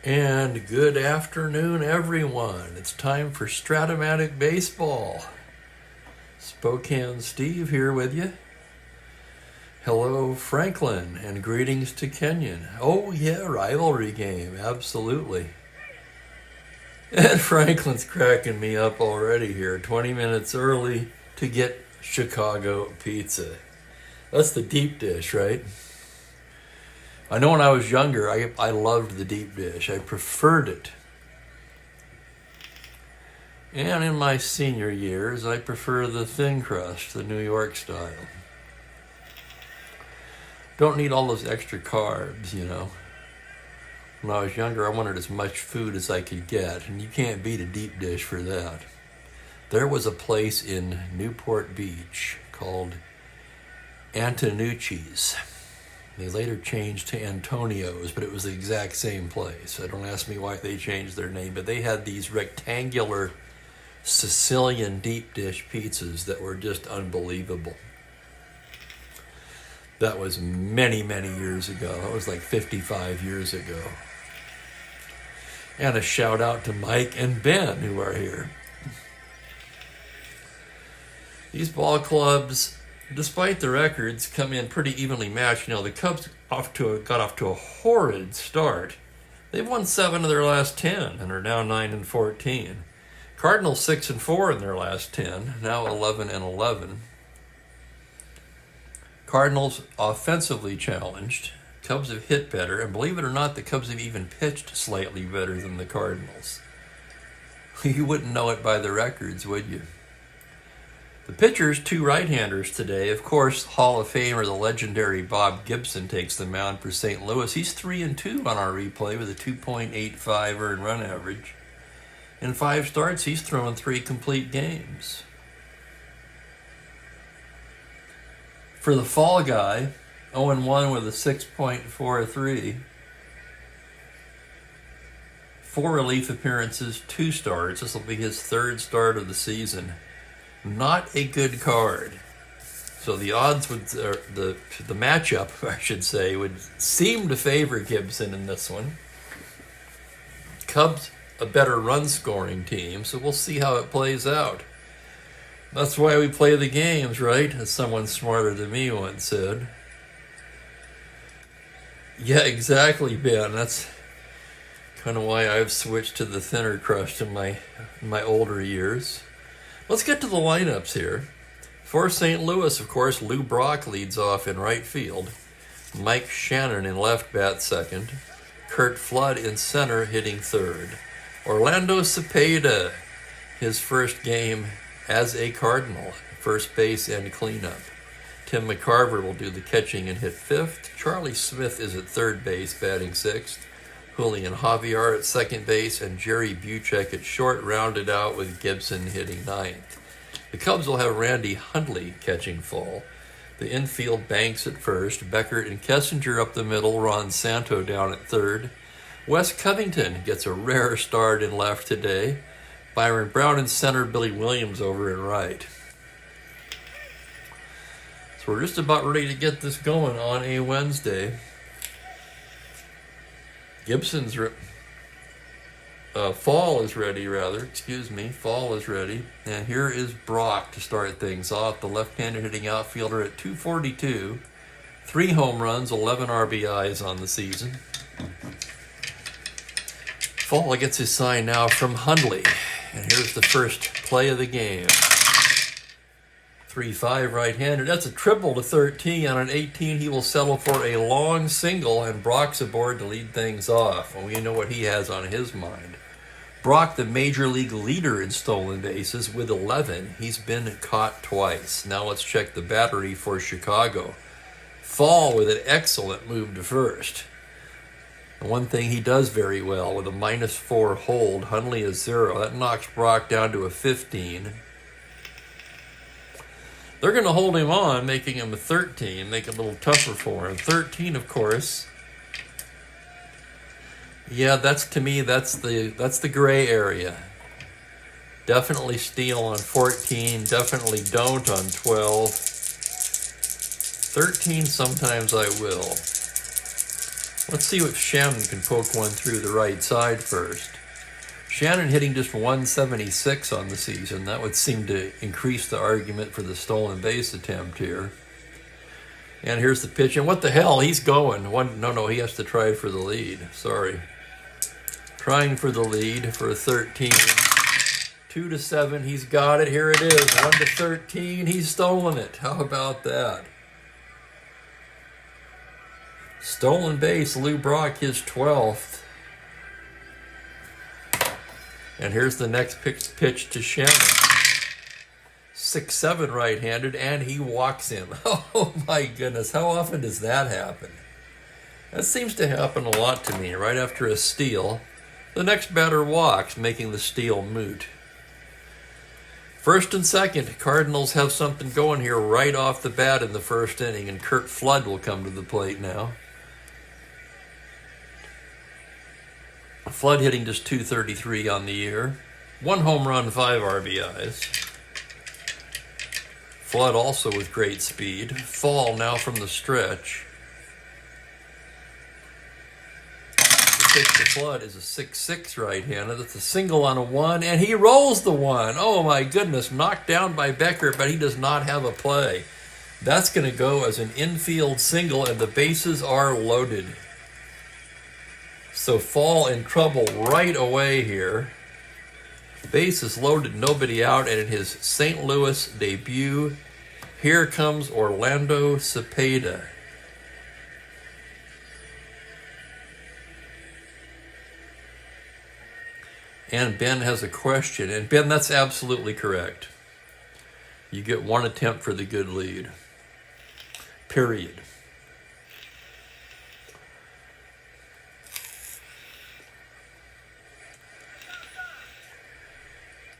And good afternoon, everyone. It's time for Strat-O-Matic Baseball. Spokane Steve here with you. Hello, Franklin, and greetings to Kenyon. Oh, yeah, rivalry game, absolutely. And Franklin's cracking me up already here, 20 minutes early to get Chicago pizza. That's the deep dish, right? I know when I was younger, I loved the deep dish. I preferred it. And in my senior years, I prefer the thin crust, the New York style. Don't need all those extra carbs, you know. When I was younger, I wanted as much food as I could get, and you can't beat a deep dish for that. There was a place in Newport Beach called Antonucci's. They later changed to Antonio's, but it was the exact same place. So don't ask me why they changed their name, but they had these rectangular Sicilian deep dish pizzas that were just unbelievable. That was many, many years ago. That was like 55 years ago. And a shout out to Mike and Ben who are here. These ball clubs, despite the records, come in pretty evenly matched. You know, the Cubs got off to a horrid start. They've won 7 of their last 10 and are now 9-14. Cardinals 6-4 in their last 10, now 11-11. Cardinals offensively challenged. Cubs have hit better, and believe it or not, the Cubs have even pitched slightly better than the Cardinals. You wouldn't know it by the records, would you? The pitchers, 2 right-handers today. Of course, Hall of Famer, the legendary Bob Gibson, takes the mound for St. Louis. He's 3-2 on our replay with a 2.85 earned run average. In 5 starts, he's thrown 3 complete games. For the fall guy, 0-1 with a 6.43. 4 relief appearances, 2 starts. This will be his 3rd start of the season. Not a good card. So the odds would, the matchup, I should say, would seem to favor Gibson in this one. Cubs, a better run-scoring team, so we'll see how it plays out. That's why we play the games, right? As someone smarter than me once said. Yeah, exactly, Ben. That's kind of why I've switched to the thinner crust in my older years. Let's get to the lineups here. For St. Louis, of course, Lou Brock leads off in right field. Mike Shannon in left bat second. Kurt Flood in center hitting third. Orlando Cepeda, his first game as a Cardinal, first base and cleanup. Tim McCarver will do the catching and hit 5th. Charlie Smith is at third base, batting 6th. Julian Javier at second base, and Jerry Buchek at short, rounded out with Gibson hitting 9th. The Cubs will have Randy Hundley catching full. The infield Banks at first, Beckert and Kessinger up the middle, Ron Santo down at third. Wes Covington gets a rare start in left today. Byron Brown in center, Billy Williams over in right. So we're just about ready to get this going on a Wednesday. Gibson's Fall is ready. Fall is ready. And here is Brock to start things off. The left-handed hitting outfielder at 242. 3 home runs, 11 RBIs on the season. Fall gets his sign now from Hundley. And here's the first play of the game. 3-5 right-handed. That's a triple to 13. On an 18, he will settle for a long single, and Brock's aboard to lead things off. And we know what he has on his mind. Brock, the major league leader in stolen bases with 11. He's been caught twice. Now let's check the battery for Chicago. Fall with an excellent move to first. And one thing he does very well with a -4 hold. Hundley is 0. That knocks Brock down to a 15. They're going to hold him on, making him a 13, make it a little tougher for him. 13, of course. Yeah, that's the gray area. Definitely steal on 14, definitely don't on 12. 13, sometimes I will. Let's see if Shannon can poke one through the right side first. Shannon hitting just 176 on the season. That would seem to increase the argument for the stolen base attempt here. And here's the pitch. And what the hell? He's going. No, he has to try for the lead. Sorry. Trying for the lead for a 13. 2-7. He's got it. Here it is. 1-13. He's stolen it. How about that? Stolen base. Lou Brock, his 12th. And here's the next pitch to Shannon. 6-7 right-handed, and he walks him. Oh my goodness, how often does that happen? That seems to happen a lot to me. Right after a steal, the next batter walks, making the steal moot. First and second, Cardinals have something going here right off the bat in the first inning, and Curt Flood will come to the plate now. Flood hitting just .233 on the year. 1 home run, 5 RBIs. Flood also with great speed. Fall now from the stretch. The pitch to Flood is a 6-6 right-hander. That's a single on a 1, and he rolls the 1. Oh my goodness, knocked down by Becker, but he does not have a play. That's going to go as an infield single, and the bases are loaded. So Fall in trouble right away here. Base is loaded, nobody out, and in his St. Louis debut, here comes Orlando Cepeda. And Ben has a question. And Ben, that's absolutely correct. You get 1 attempt for the good lead. Period.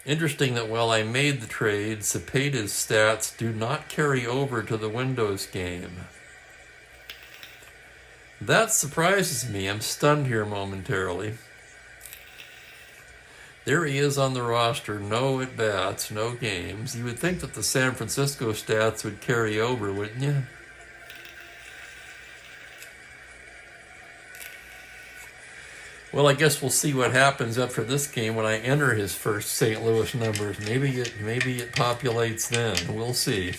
Interesting that while I made the trade, Cepeda's stats do not carry over to the Windows game. That surprises me. I'm stunned here momentarily. There he is on the roster. No at-bats, no games. You would think that the San Francisco stats would carry over, wouldn't you? Well, I guess we'll see what happens after this game when I enter his first St. Louis numbers. Maybe it populates then. We'll see.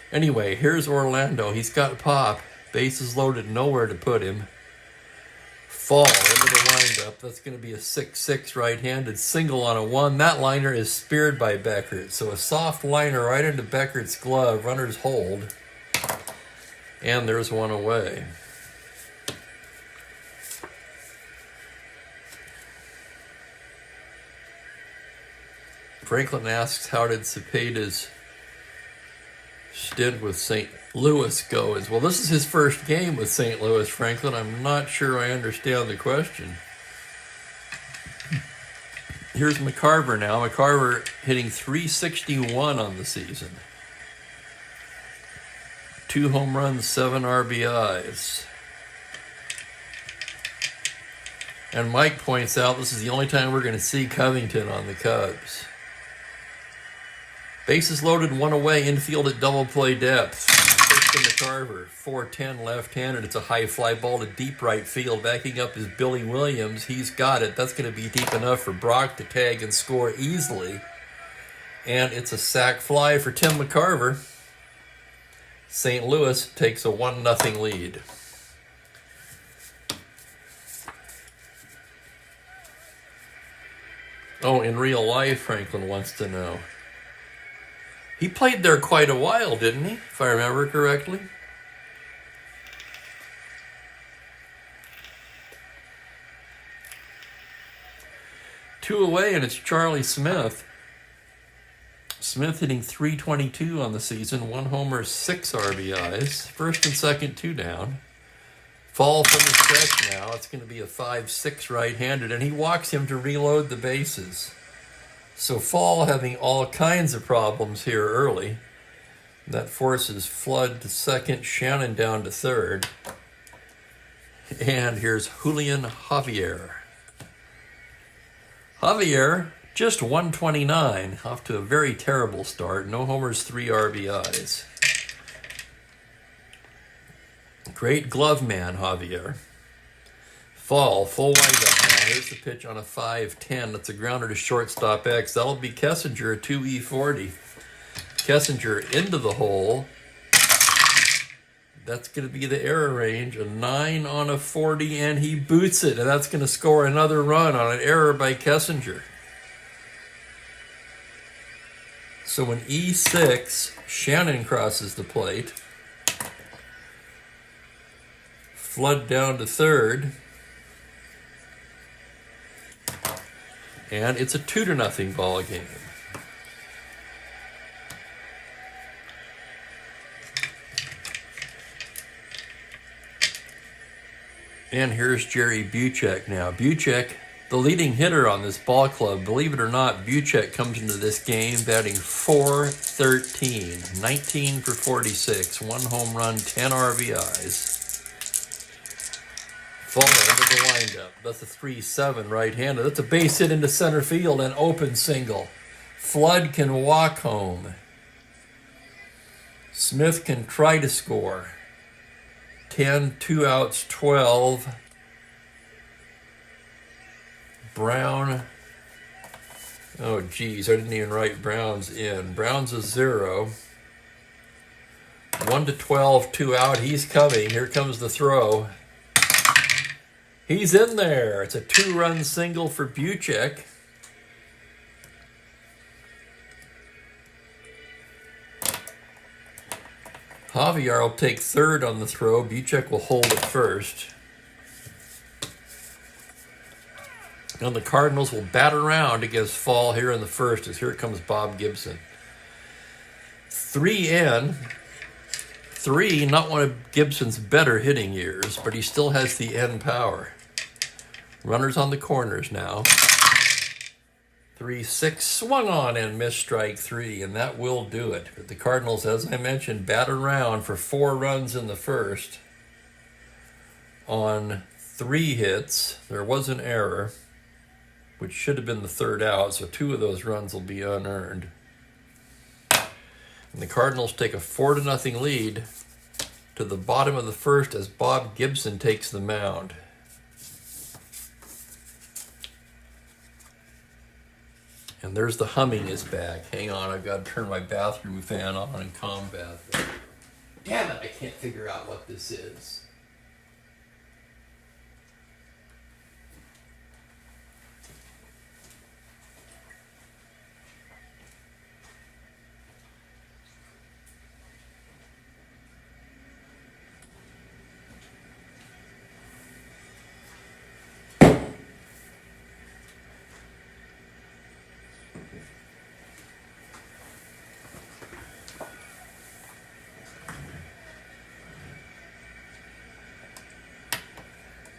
Anyway, here's Orlando. He's got pop. Bases loaded, nowhere to put him. Fall into the windup. That's going to be a 6-6 right-handed single on a 1. That liner is speared by Beckert. So a soft liner right into Beckert's glove. Runners hold. And there's one away. Franklin asks, how did Cepeda's stint with St. Louis go? Well, this is his first game with St. Louis, Franklin. I'm not sure I understand the question. Here's McCarver now. McCarver hitting .361 on the season. 2 home runs, 7 RBIs. And Mike points out this is the only time we're going to see Covington on the Cubs. Bases loaded, 1 away, infield at double play depth. Pitch to McCarver, 4-10 left-handed. It's a high fly ball to deep right field. Backing up is Billy Williams. He's got it. That's going to be deep enough for Brock to tag and score easily. And it's a sac fly for Tim McCarver. St. Louis takes a 1-0 lead. Oh, in real life, Franklin wants to know. He played there quite a while, didn't he? If I remember correctly. Two away, and it's Charlie Smith. Smith hitting .322 on the season. 1 homer, 6 RBIs. First and second, 2 down. Fall from the stretch now. It's going to be a 5-6 right-handed, and he walks him to reload the bases. So Fall having all kinds of problems here early. That forces Flood to second, Shannon down to third. And here's Julian Javier. Javier, just 129, off to a very terrible start. No homers, 3 RBIs. Great glove man, Javier. Full windup now. Here's the pitch on a 5-10. That's a grounder to shortstop X. That'll be Kessinger, a 2E40. Kessinger into the hole. That's going to be the error range, a 9 on a 40, and he boots it, and that's going to score another run on an error by Kessinger. So in E6, Shannon crosses the plate. Flood down to third. And it's a 2-0 ball game. And here's Jerry Buchek now. Buchek, the leading hitter on this ball club. Believe it or not, Buchek comes into this game batting .413, 19 for 46, 1 home run, 10 RBIs. Fuller into the windup. That's a 3-7 right-handed. That's a base hit into center field, an open single. Flood can walk home. Smith can try to score. 10, 2 outs, 12. Brown. Oh, geez, I didn't even write Brown's in. Brown's a 0. 1 to 12, 2 out. He's coming. Here comes the throw. He's in there. It's a 2-run single for Buchek. Javier will take third on the throw. Buchek will hold it first. And the Cardinals will bat around against Fall here in the first, as here comes Bob Gibson. 3-N. 3, not one of Gibson's better hitting years, but he still has the N power. Runners on the corners now. 3-6, swung on and missed strike 3, and that will do it. But the Cardinals, as I mentioned, bat around for 4 runs in the first on 3 hits. There was an error, which should have been the 3rd out, so 2 of those runs will be unearned. And the Cardinals take a 4-0 lead to the bottom of the first as Bob Gibson takes the mound. And there's the humming is back. Hang on, I've got to turn my bathroom fan on and calm bathroom. Damn it, I can't figure out what this is.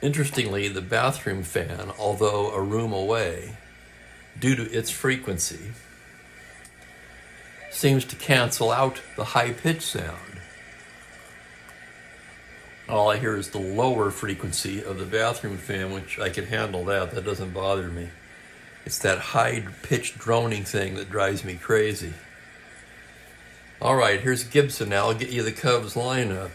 Interestingly, the bathroom fan, although a room away, due to its frequency, seems to cancel out the high-pitched sound. All I hear is the lower frequency of the bathroom fan, which I can handle that. That doesn't bother me. It's that high-pitched droning thing that drives me crazy. All right, here's Gibson now. I'll get you the Cubs lineup.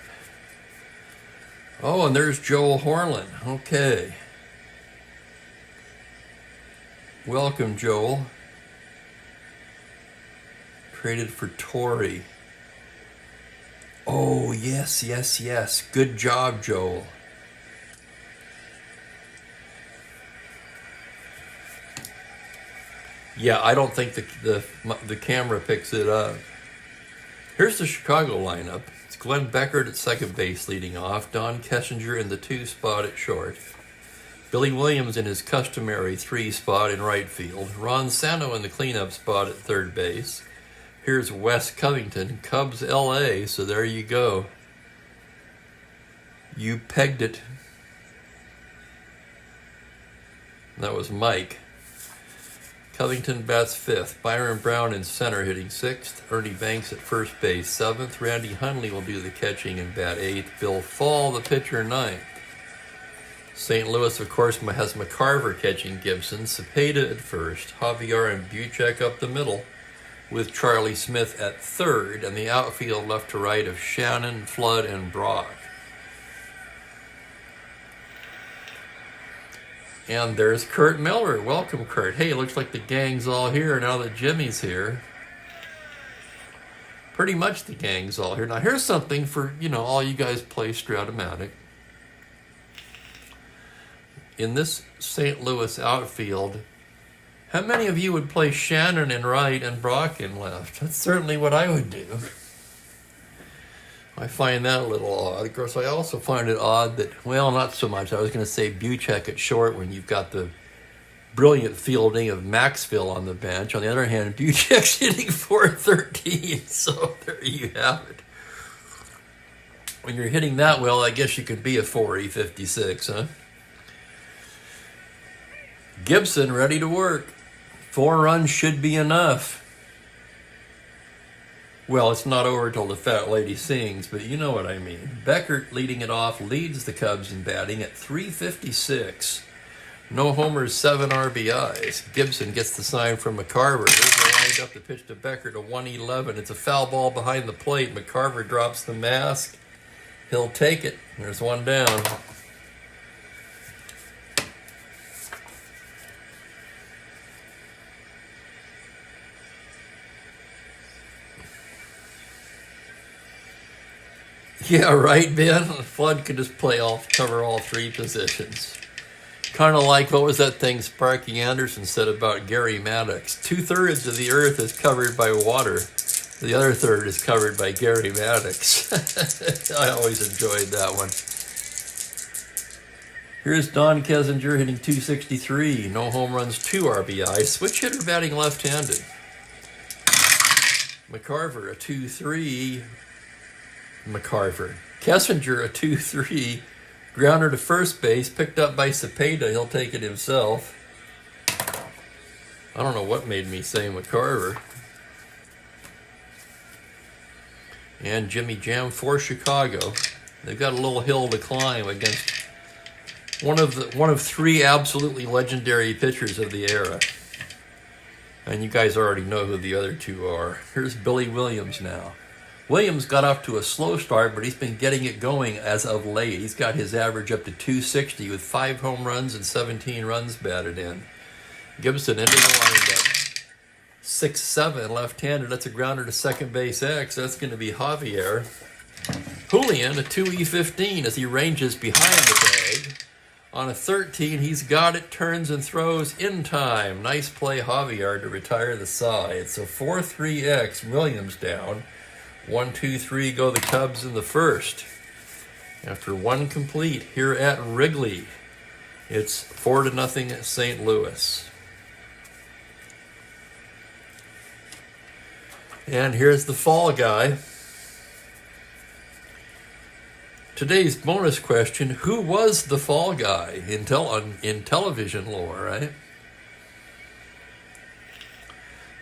Oh, and there's Joel Horlin. Okay. Welcome, Joel. Traded for Torrey. Oh, yes. Good job, Joel. Yeah, I don't think the camera picks it up. Here's the Chicago lineup. It's Glenn Beckert at second base leading off. Don Kessinger in the 2 spot at short. Billy Williams in his customary 3 spot in right field. Ron Santo in the cleanup spot at third base. Here's Wes Covington, Cubs LA, so there you go. You pegged it. That was Mike. Covington bats 5th. Byron Brown in center hitting 6th. Ernie Banks at first base 7th. Randy Hundley will do the catching and bat 8th. Bill Fall, the pitcher, 9th. St. Louis, of course, has McCarver catching Gibson. Cepeda at first. Javier and Buchek up the middle, with Charlie Smith at third, and the outfield left to right of Shannon, Flood, and Brock. And there's Kurt Miller. Welcome, Kurt. Hey, looks like the gang's all here now that Jimmy's here. Pretty much the gang's all here. Now here's something for, all you guys play Strat-O-Matic. In this St. Louis outfield, how many of you would play Shannon in right and Brock in left? That's certainly what I would do. I find that a little odd. Of course, I also find it odd that, well, not so much. I was going to say Buchek at short when you've got the brilliant fielding of Maxville on the bench. On the other hand, Buchek's hitting .413, so there you have it. When you're hitting that well, I guess you could be a .456, huh? Gibson ready to work. 4 runs should be enough. Well, it's not over till the fat lady sings, but you know what I mean. Beckert leading it off leads the Cubs in batting at .356. No homers, 7 RBIs. Gibson gets the sign from McCarver. There's the lined up the pitch to Beckert, a 111. It's a foul ball behind the plate. McCarver drops the mask. He'll take it. There's one down. Yeah, right, Ben? Flood could just cover all 3 positions. Kind of like, what was that thing Sparky Anderson said about Gary Maddox? 2/3 of the earth is covered by water. The other third is covered by Gary Maddox. I always enjoyed that one. Here's Don Kessinger hitting .263. No home runs, 2 RBIs. Switch hitter batting left-handed. McCarver, a 2-3. Kessinger, a 2-3. Grounder to first base, picked up by Cepeda. He'll take it himself. I don't know what made me say McCarver. And Jimmy Jam for Chicago. They've got a little hill to climb against one of 3 absolutely legendary pitchers of the era. And you guys already know who the other 2 are. Here's Billy Williams now. Williams got off to a slow start, but he's been getting it going as of late. He's got his average up to .260 with 5 home runs and 17 runs batted in. Gibson into the windup. 6-7 left-handed. That's a grounder to second base X. That's going to be Javier. Julian, a 2E15 as he ranges behind the bag. On a 13, he's got it, turns and throws in time. Nice play, Javier, to retire the side. So 4-3X, Williams down. 1-2-3 go the Cubs in the first. After 1 complete here at Wrigley, it's 4-0 St. Louis. And here's the fall guy. Today's bonus question, who was the fall guy in television lore, right?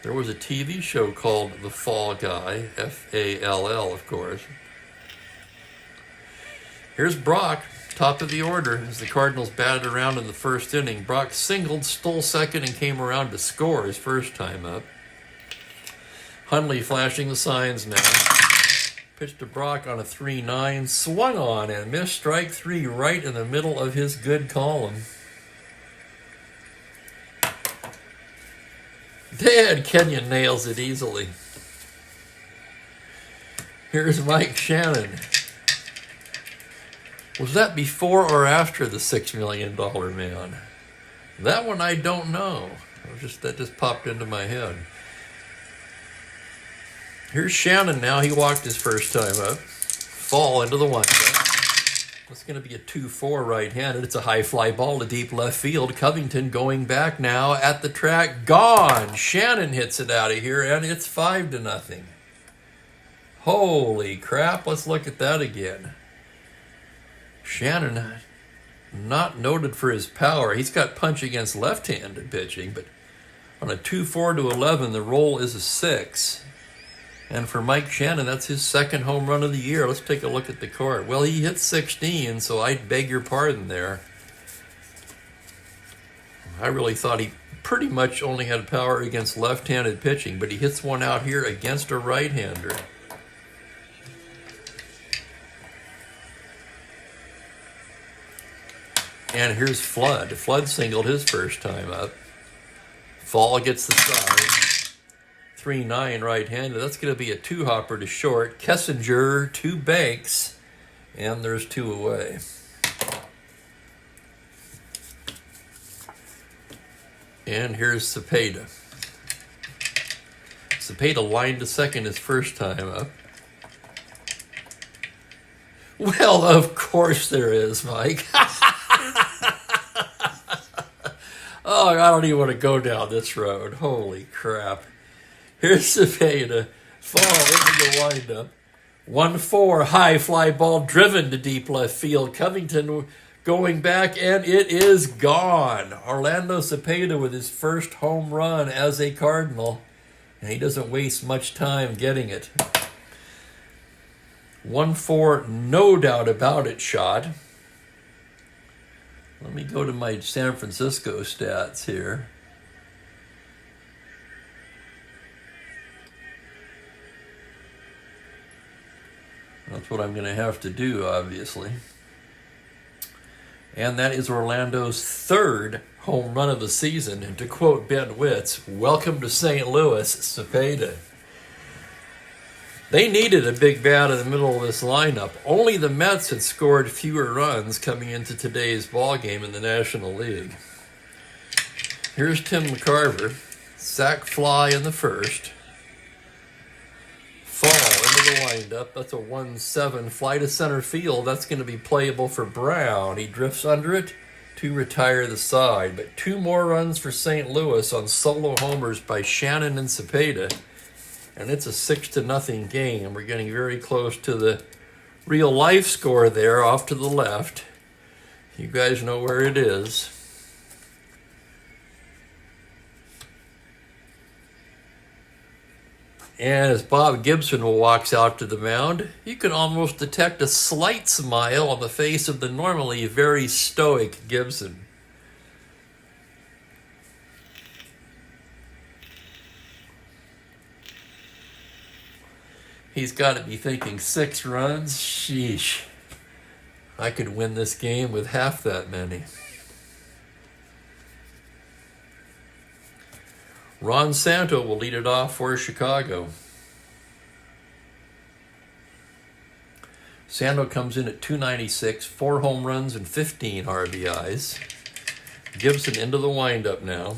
There was a TV show called The Fall Guy, F-A-L-L, of course. Here's Brock, top of the order, as the Cardinals batted around in the first inning. Brock singled, stole second, and came around to score his first time up. Hundley flashing the signs now. Pitched to Brock on a 3-9, swung on and missed strike 3 right in the middle of his good column. Dad Kenyon nails it easily. Here's Mike Shannon. Was that before or after the $6 million man? That one I don't know. That just popped into my head. Here's Shannon now. He walked his first time up. Fall into the windup. It's going to be a 2-4 right-handed. It's a high fly ball to deep left field. Covington going back now at the track. Gone. Shannon hits it out of here, and it's 5-0. Holy crap. Let's look at that again. Shannon, not noted for his power. He's got punch against left-handed pitching, but on a 2-4 to 11, the roll is a 6. And for Mike Shannon, that's his second home run of the year. Let's take a look at the card. Well, he hit 16, so I beg your pardon there. I really thought he pretty much only had power against left-handed pitching, but he hits one out here against a right-hander. And here's Flood. Flood singled his first time up. Fall gets the side. 3-9 right-handed. That's going to be a two-hopper to short. Kessinger, 2 Banks, and there's 2 away. And here's Cepeda. Cepeda lined to second his first time up. Well, of course there is, Mike. Oh, I don't even want to go down this road. Holy crap. Here's Cepeda. Fall into the windup. 1-4, high fly ball driven to deep left field. Covington going back, and it is gone. Orlando Cepeda with his first home run as a Cardinal. And he doesn't waste much time getting it. 1-4, no doubt about it shot. Let me go to my San Francisco stats here. That's what I'm going to have to do, obviously. And that is Orlando's 3rd home run of the season. And to quote Ben Witz, welcome to St. Louis, Cepeda. They needed a big bat in the middle of this lineup. Only the Mets had scored fewer runs coming into today's ball game in the National League. Here's Tim McCarver. Sac fly in the first. Fall into the windup. That's a 1-7 fly to center field. That's going to be playable for Brown. He drifts under it to retire the side. But 2 more runs for St. Louis on solo homers by Shannon and Cepeda. And it's a 6-0 game. We're getting very close to the real life score there off to the left. You guys know where it is. And as Bob Gibson walks out to the mound, you can almost detect a slight smile on the face of the normally very stoic Gibson. He's got to be thinking 6 runs. Sheesh. I could win this game with half that many. Ron Santo will lead it off for Chicago. Santo comes in at .296, 4 home runs and 15 RBIs. Gibson into the windup now.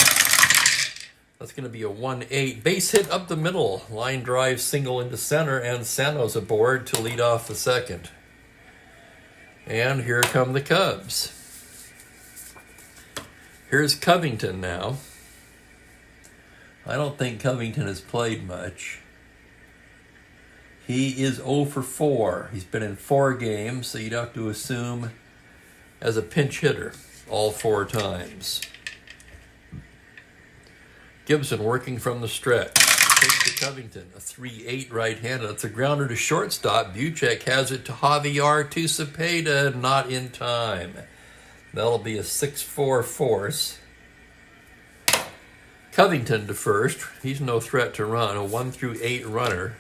That's going to be a 1-8. Base hit up the middle. Line drive single into center, and Santo's aboard to lead off the second. And here come the Cubs. Here's Covington now. I don't think Covington has played much. He is 0 for 4. He's been in 4 games, so you'd have to assume as a pinch hitter all 4 times. Gibson working from the stretch. Takes to Covington, a 3-8 right-handed. That's a grounder to shortstop. Buchek has it to Javier to Cepeda, not in time. That'll be a 6-4 force. Covington to first. He's no threat to run. A 1-8 runner.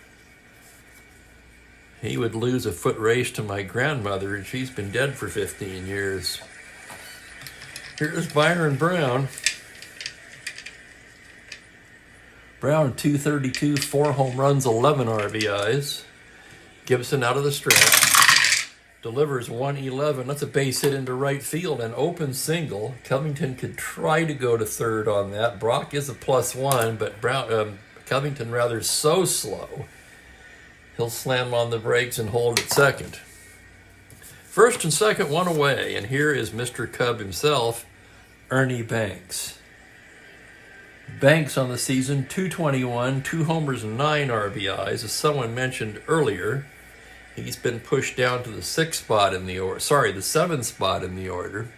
He would lose a foot race to my grandmother, and she's been dead for 15 years. Here's Byron Brown. Brown, 232, 4 home runs, 11 RBIs. Gibson out of the stretch. Delivers 111. That's a base hit into right field, an open single. Covington could try to go to third on that. Brock is a +1, but Covington rather so slow. He'll slam on the brakes and hold at second. First and second, 1 away, and here is Mr. Cub himself, Ernie Banks. Banks on the season, 221, 2 homers and 9 RBIs. As someone mentioned earlier, he's been pushed down to the 6th spot in the order. Sorry, the 7th spot in the order.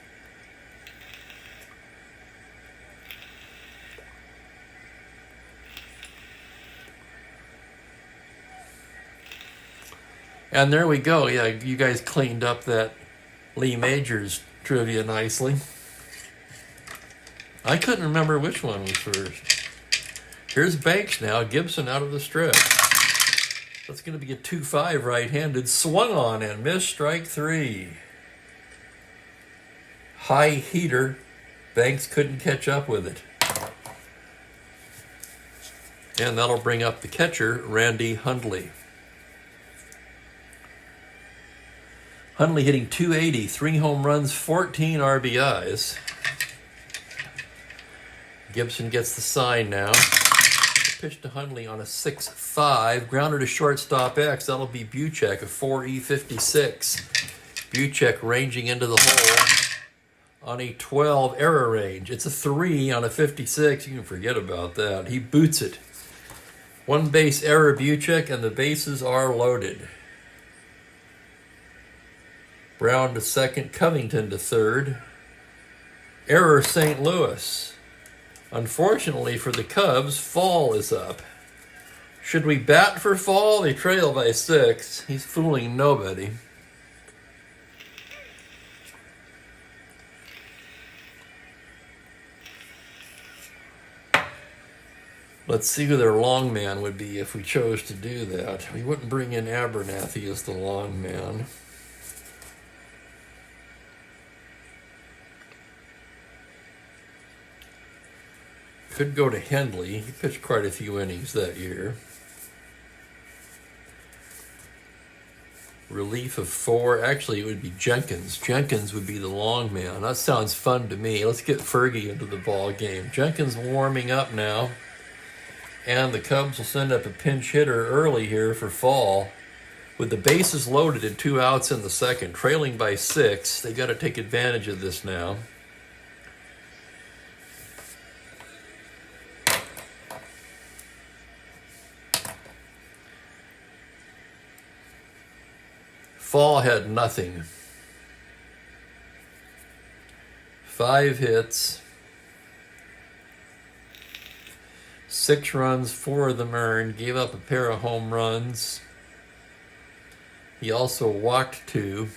And there we go. Yeah, you guys cleaned up that Lee Majors trivia nicely. I couldn't remember which one was first. Here's Banks now. Gibson out of the stretch. That's going to be a 2-5 right-handed. Swung on and missed, strike 3. high heater. Banks couldn't catch up with it. And that'll bring up the catcher, Randy Hundley. Hundley hitting .280, 3 home runs, 14 RBIs. Gibson gets the sign now. Pitch to Hundley on a 6-5. Grounder to shortstop X. That'll be Buchek, a 4E56. Buchek ranging into the hole on a 12 error range. It's a 3 on a 56. You can forget about that. He boots it. 1 base error Buchek, and the bases are loaded. Brown to second, Covington to third. Error St. Louis. Unfortunately for the Cubs, Fall is up. Should we bat for Fall? They trail by 6. He's fooling nobody. Let's see who their long man would be if we chose to do that. We wouldn't bring in Abernathy as the long man. Could go to Hendley. He pitched quite a few innings that year. Relief of 4. Actually, it would be Jenkins. Jenkins would be the long man. That sounds fun to me. Let's get Fergie into the ball game. Jenkins warming up now. And the Cubs will send up a pinch hitter early here for Fall. With the bases loaded and 2 outs in the second, trailing by 6. They got to take advantage of this now. Fall had nothing. 5 hits, 6 runs, 4 of them earned, gave up a pair of home runs. He also walked 2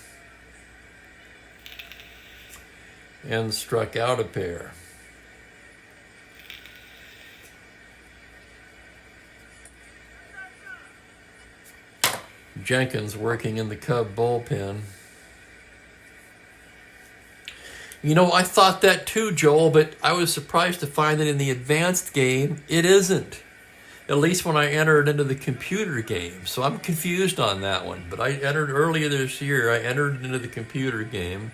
and struck out a pair. Jenkins working in the Cub bullpen. You know, I thought that too, Joel, but I was surprised to find that in the advanced game, it isn't. At least when I entered into the computer game. So I'm confused on that one. But I entered earlier this year, I entered into the computer game.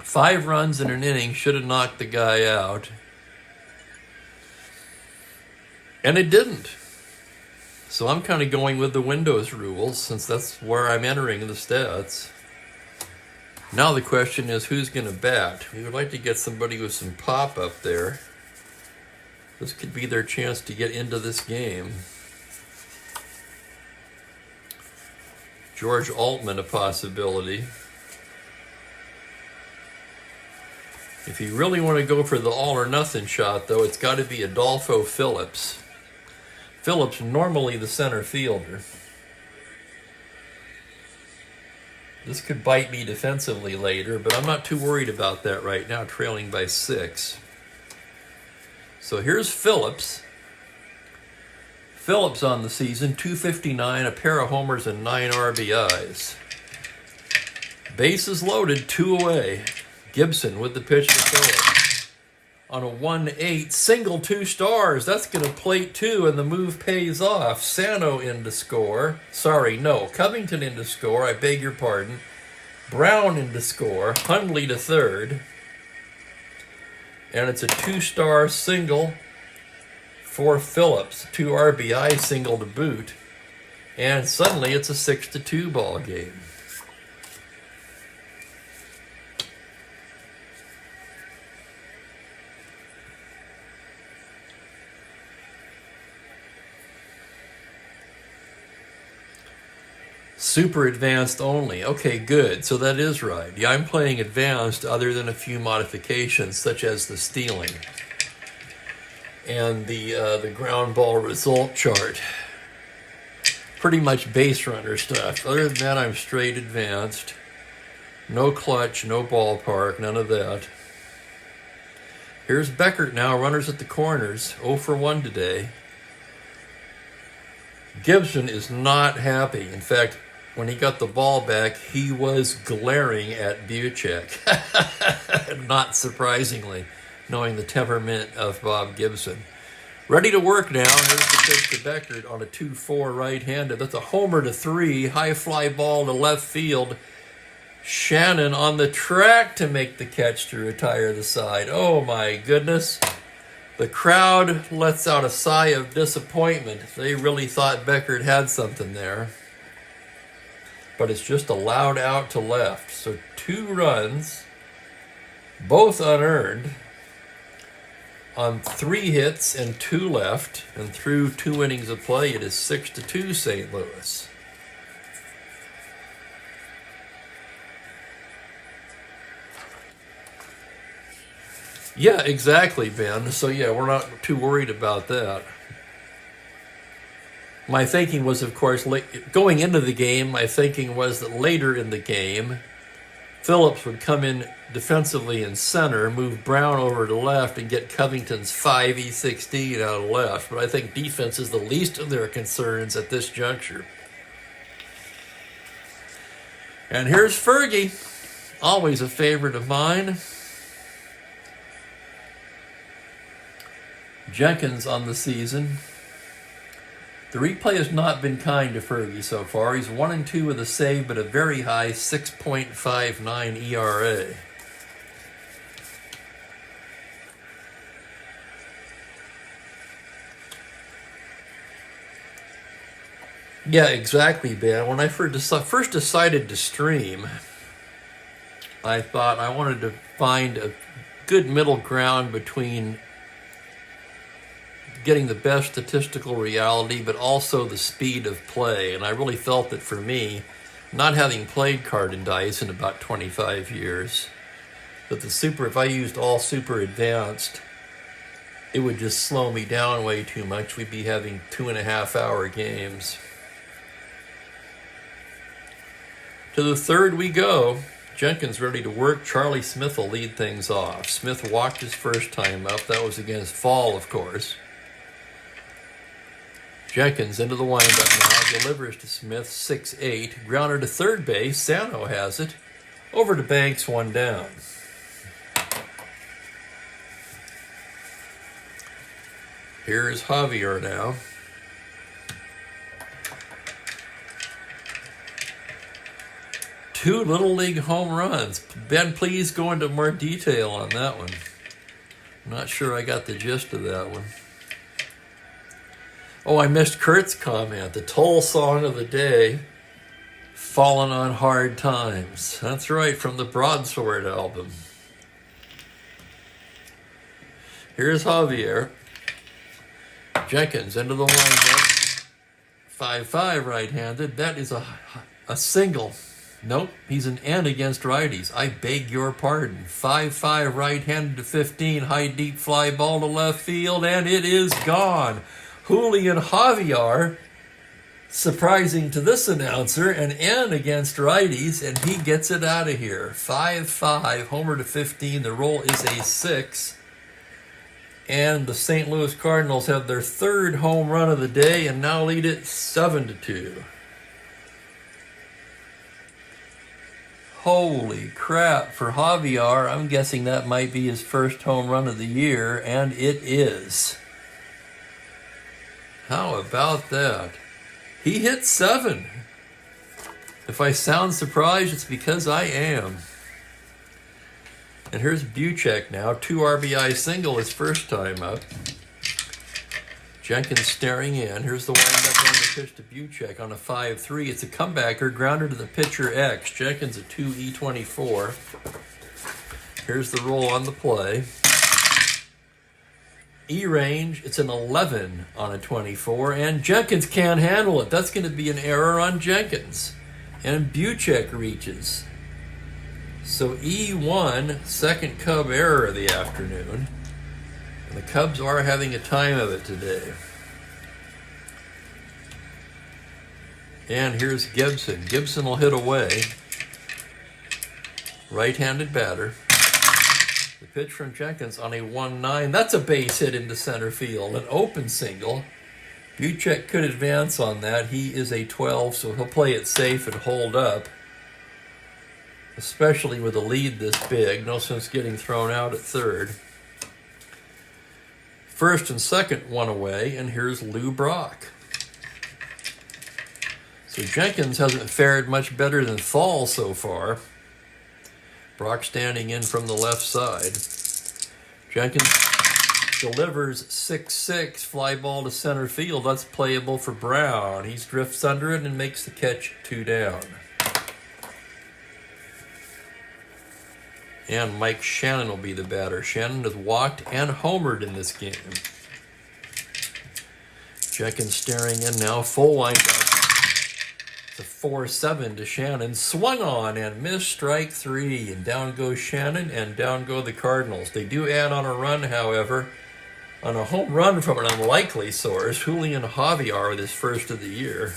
5 runs in an inning should have knocked the guy out. And it didn't. So I'm kind of going with the Windows rules, since that's where I'm entering the stats. Now the question is, who's going to bat? We would like to get somebody with some pop up there. This could be their chance to get into this game. George Altman, a possibility. If you really want to go for the all or nothing shot, though, it's got to be Adolfo Phillips. Phillips, normally the center fielder. This could bite me defensively later, but I'm not too worried about that right now, trailing by 6. So here's Phillips. Phillips on the season, .259, a pair of homers and 9 RBIs. Bases loaded, 2 away. Gibson with the pitch to Phillips. On a 1-8, single 2 stars. That's going to plate 2, and the move pays off. Sano in to score. Covington in to score. I beg your pardon. Brown in to score. Hundley to third. And it's a 2-star single for Phillips. 2 RBI single to boot. And suddenly it's a 6-2 ball game. Super advanced only. Okay, good. So that is right. Yeah, I'm playing advanced other than a few modifications, such as the stealing and the ground ball result chart. Pretty much base runner stuff. Other than that, I'm straight advanced. No clutch, no ballpark, none of that. Here's Beckert now, runners at the corners. 0 for 1 today. Gibson is not happy. In fact, when he got the ball back, he was glaring at Buchek. Not surprisingly, knowing the temperament of Bob Gibson. Ready to work now. Here's the pitch to Beckert on a 2-4 right-handed. That's a homer to 3. High fly ball to left field. Shannon on the track to make the catch to retire the side. Oh my goodness. The crowd lets out a sigh of disappointment. They really thought Beckert had something there. But it's just a loud out to left. So 2 runs, both unearned, on 3 hits and 2 left, and through 2 innings of play, it is 6-2 St. Louis. Yeah, exactly, Ben. So yeah, we're not too worried about that. My thinking was, of course, going into the game, my thinking was that later in the game, Phillips would come in defensively in center, move Brown over to left, and get Covington's 5-E-16 out of left. But I think defense is the least of their concerns at this juncture. And here's Fergie, always a favorite of mine. Jenkins on the season. The replay has not been kind to Fergie so far. He's 1-2 with a save, but a very high 6.59 ERA. Yeah, exactly, Ben. When I first decided to stream, I thought I wanted to find a good middle ground between getting the best statistical reality, but also the speed of play. And I really felt that for me, not having played card and dice in about 25 years, that if I used all super advanced, it would just slow me down way too much. We'd be having 2.5-hour games. To the third we go. Jenkins ready to work. Charlie Smith will lead things off. Smith walked his first time up. That was against Fall, of course. Jenkins into the windup now, delivers to Smith, 6-8. Grounder to third base, Sano has it. Over to Banks, 1 down. Here's Javier now. Two Little League home runs. Ben, please go into more detail on that one. I'm not sure I got the gist of that one. Oh, I missed Kurt's comment. The Toll song of the day, Fallen on Hard Times. That's right, from the Broadsword album. Here's Javier. Jenkins into the windup. 5-5 right-handed. That is a single. Nope, he's an N against righties. I beg your pardon. 5-5 right-handed to 15. High deep fly ball to left field, and it is gone. Julian Javier, surprising to this announcer, an N against righties, and he gets it out of here. 5-5, homer to 15. The roll is a 6. And the St. Louis Cardinals have their 3rd home run of the day and now lead it 7-2. Holy crap, for Javier, I'm guessing that might be his 1st home run of the year, and it is. How about that? He hit 7. If I sound surprised, it's because I am. And here's Buchek now. 2 RBI single his first time up. Jenkins staring in. Here's the windup on the pitch to Buchek on a 5-3. It's a comebacker, grounder to the pitcher X. Jenkins a 2-E-24. Here's the roll on the play. E-range, it's an 11 on a 24, and Jenkins can't handle it. That's going to be an error on Jenkins. And Buchek reaches. So E1, second Cub error of the afternoon. And the Cubs are having a time of it today. And here's Gibson. Gibson will hit away. Right-handed batter. The pitch from Jenkins on a 1-9. That's a base hit into center field. An open single. Buchek could advance on that. He is a 12, so he'll play it safe and hold up. Especially with a lead this big. No sense getting thrown out at third. First and second one away, and here's Lou Brock. So Jenkins hasn't fared much better than Thal so far. Brock standing in from the left side. Jenkins delivers 6-6, fly ball to center field. That's playable for Brown. He drifts under it and makes the catch 2 down. And Mike Shannon will be the batter. Shannon has walked and homered in this game. Jenkins staring in now, full windup. It's a 4-7 to Shannon. Swung on and missed, strike 3. And down goes Shannon, and down go the Cardinals. They do add on a run, however, on a home run from an unlikely source. Julian Javier with his first of the year.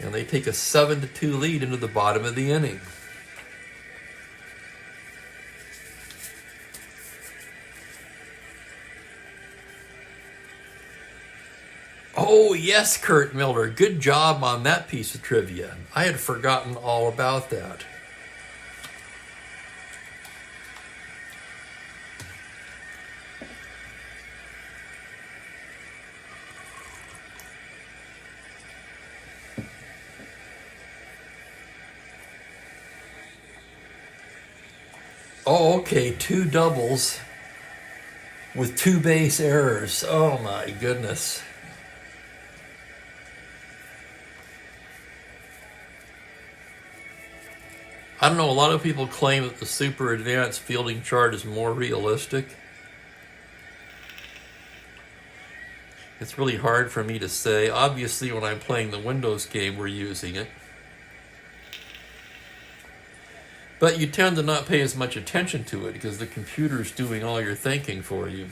And they take a 7-2 lead into the bottom of the inning. Oh, yes, Kurt Miller. Good job on that piece of trivia. I had forgotten all about that. Oh, okay, 2 doubles with 2 base errors. Oh, my goodness. I don't know, a lot of people claim that the super advanced fielding chart is more realistic. It's really hard for me to say. Obviously, when I'm playing the Windows game, we're using it. But you tend to not pay as much attention to it because the computer's doing all your thinking for you.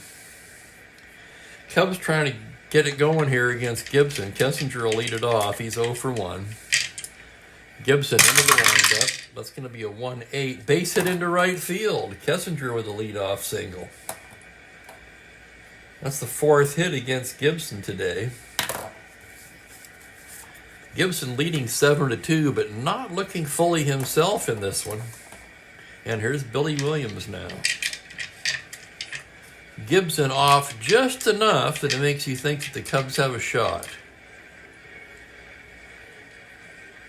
Cubs trying to get it going here against Gibson. Kessinger will lead it off. He's 0 for 1. Gibson into the windup. That's going to be a 1-8. Base hit into right field. Kessinger with a leadoff single. That's the 4th hit against Gibson today. Gibson leading 7-2, but not looking fully himself in this one. And here's Billy Williams now. Gibson off just enough that it makes you think that the Cubs have a shot.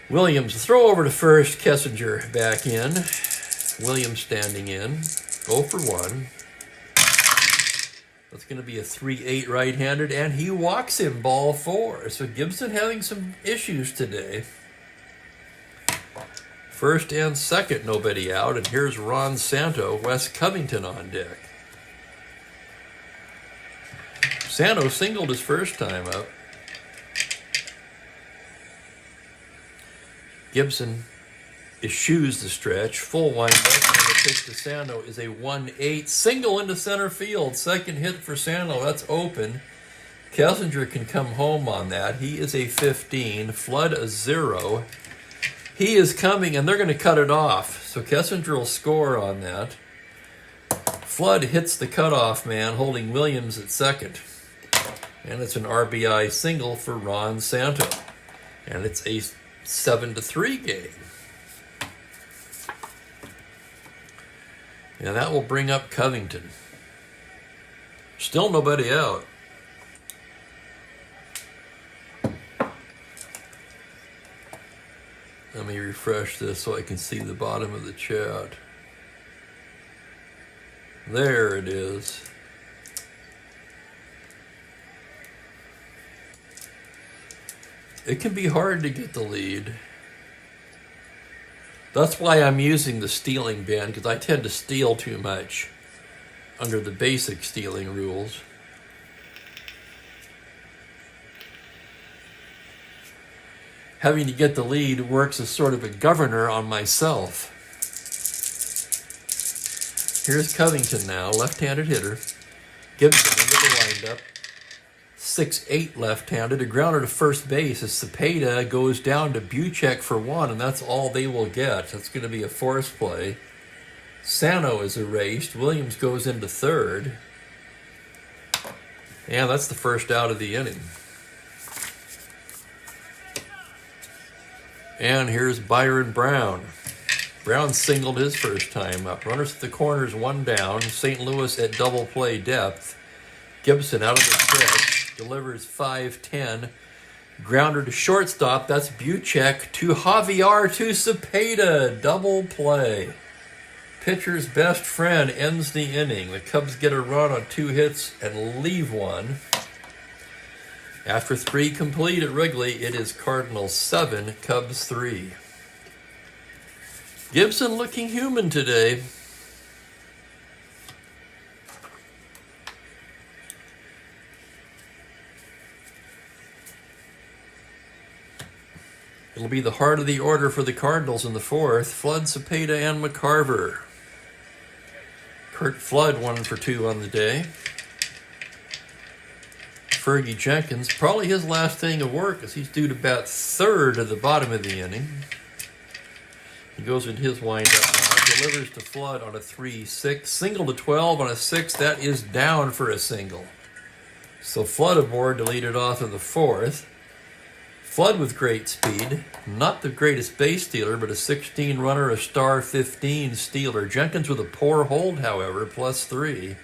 Williams, throw over to first, Kessinger back in. Williams standing in, 0 for 1. That's going to be a 3-8 right-handed, and he walks him, ball 4. So Gibson having some issues today. First and second, nobody out, and here's Ron Santo, Wes Covington on deck. Santo singled his first time up. Gibson eschews the stretch, full windup, and the pitch to Santo is a 1-8. Single into center field, second hit for Santo, that's open. Kessinger can come home on that. He is a 15, Flood a 0. He is coming, and they're going to cut it off, so Kessinger will score on that. Flood hits the cutoff man, holding Williams at second. And it's an RBI single for Ron Santo. And it's a 7-3 game. And that will bring up Covington. Still nobody out. Let me refresh this so I can see the bottom of the chat. There it is. It can be hard to get the lead. That's why I'm using the stealing ban, because I tend to steal too much under the basic stealing rules. Having to get the lead works as sort of a governor on myself. Here's Covington now, left-handed hitter. Gibson into the windup. 6-8 left-handed, a grounder to first base as Cepeda goes down to Buchek for 1, and that's all they will get. That's going to be a force play. Santo is erased. Williams goes into third. And that's the first out of the inning. And here's Byron Brown. Brown singled his first time up. Runners at the corners, one down. St. Louis at double play depth. Gibson out of the stretch. Delivers 5-10. Grounder to shortstop. That's Buchek to Javier to Cepeda. Double play. Pitcher's best friend ends the inning. The Cubs get a run on 2 hits and leave one. After 3 complete at Wrigley, it is Cardinals 7, Cubs 3. Gibson looking human today. It'll be the heart of the order for the Cardinals in the 4th. Flood, Cepeda, and McCarver. Kurt Flood 1 for 2 on the day. Fergie Jenkins, probably his last inning of work as he's due to bat 3rd at the bottom of the inning. He goes in his windup now, delivers to Flood on a 3-6, single to 12 on a 6, that is down for a single. So Flood aboard to lead it off in the 4th. Flood with great speed, not the greatest base stealer, but a 16 runner, a star 15 stealer. Jenkins with a poor hold, however, +3.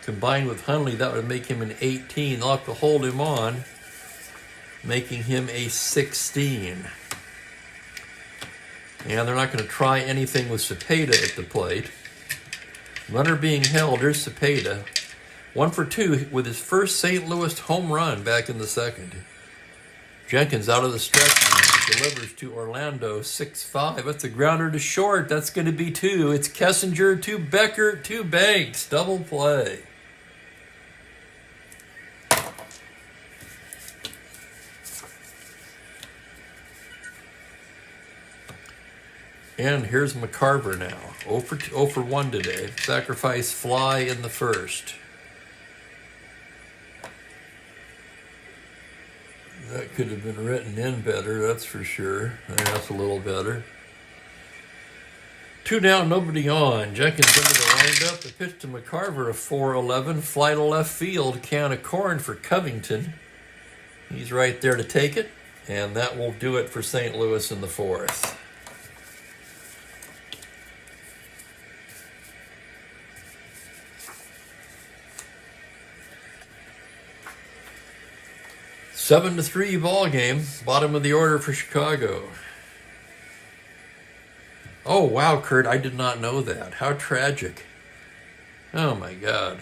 Combined with Hundley, that would make him an 18. They'll have to hold him on, making him a 16. And they're not going to try anything with Cepeda at the plate. Runner being held, here's Cepeda. 1 for 2 with his first St. Louis home run back in the 2nd. Jenkins out of the stretch delivers to Orlando 6-5. That's a grounder to short. That's going to be 2. It's Kessinger to Becker to Banks. Double play. And here's McCarver now. 0 for 1 today. Sacrifice fly in the 1st. That could have been written in better, that's for sure. That's a little better. 2 down, nobody on. Jenkins into the windup. The pitch to McCarver, a 4-11. Fly to left field. Can of corn for Covington. He's right there to take it. And that will do it for St. Louis in the 4th. Seven to 3 ball game. Bottom of the order for Chicago. Oh, wow, Kurt, I did not know that. How tragic. Oh, my God.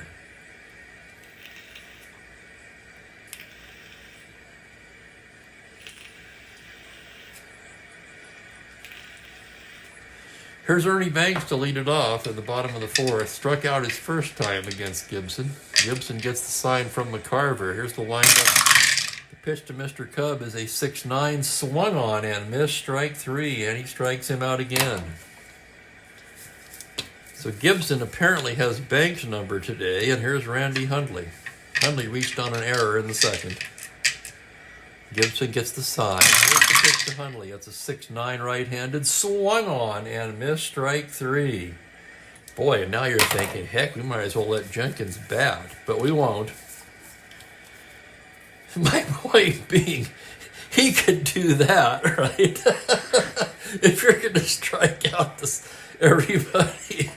Here's Ernie Banks to lead it off at the bottom of the 4th. Struck out his first time against Gibson. Gibson gets the sign from McCarver. Here's the windup. Pitch to Mr. Cub is a 6-9, swung on and missed, strike 3, and he strikes him out again. So Gibson apparently has Banks' number today, and here's Randy Hundley. Hundley reached on an error in the 2nd. Gibson gets the sign. Here's the pitch to Hundley. It's a 6-9 right-handed, swung on and missed, strike 3. Boy, and now you're thinking, heck, we might as well let Jenkins bat, but we won't. My point being, he could do that, right? If you're going to strike out everybody,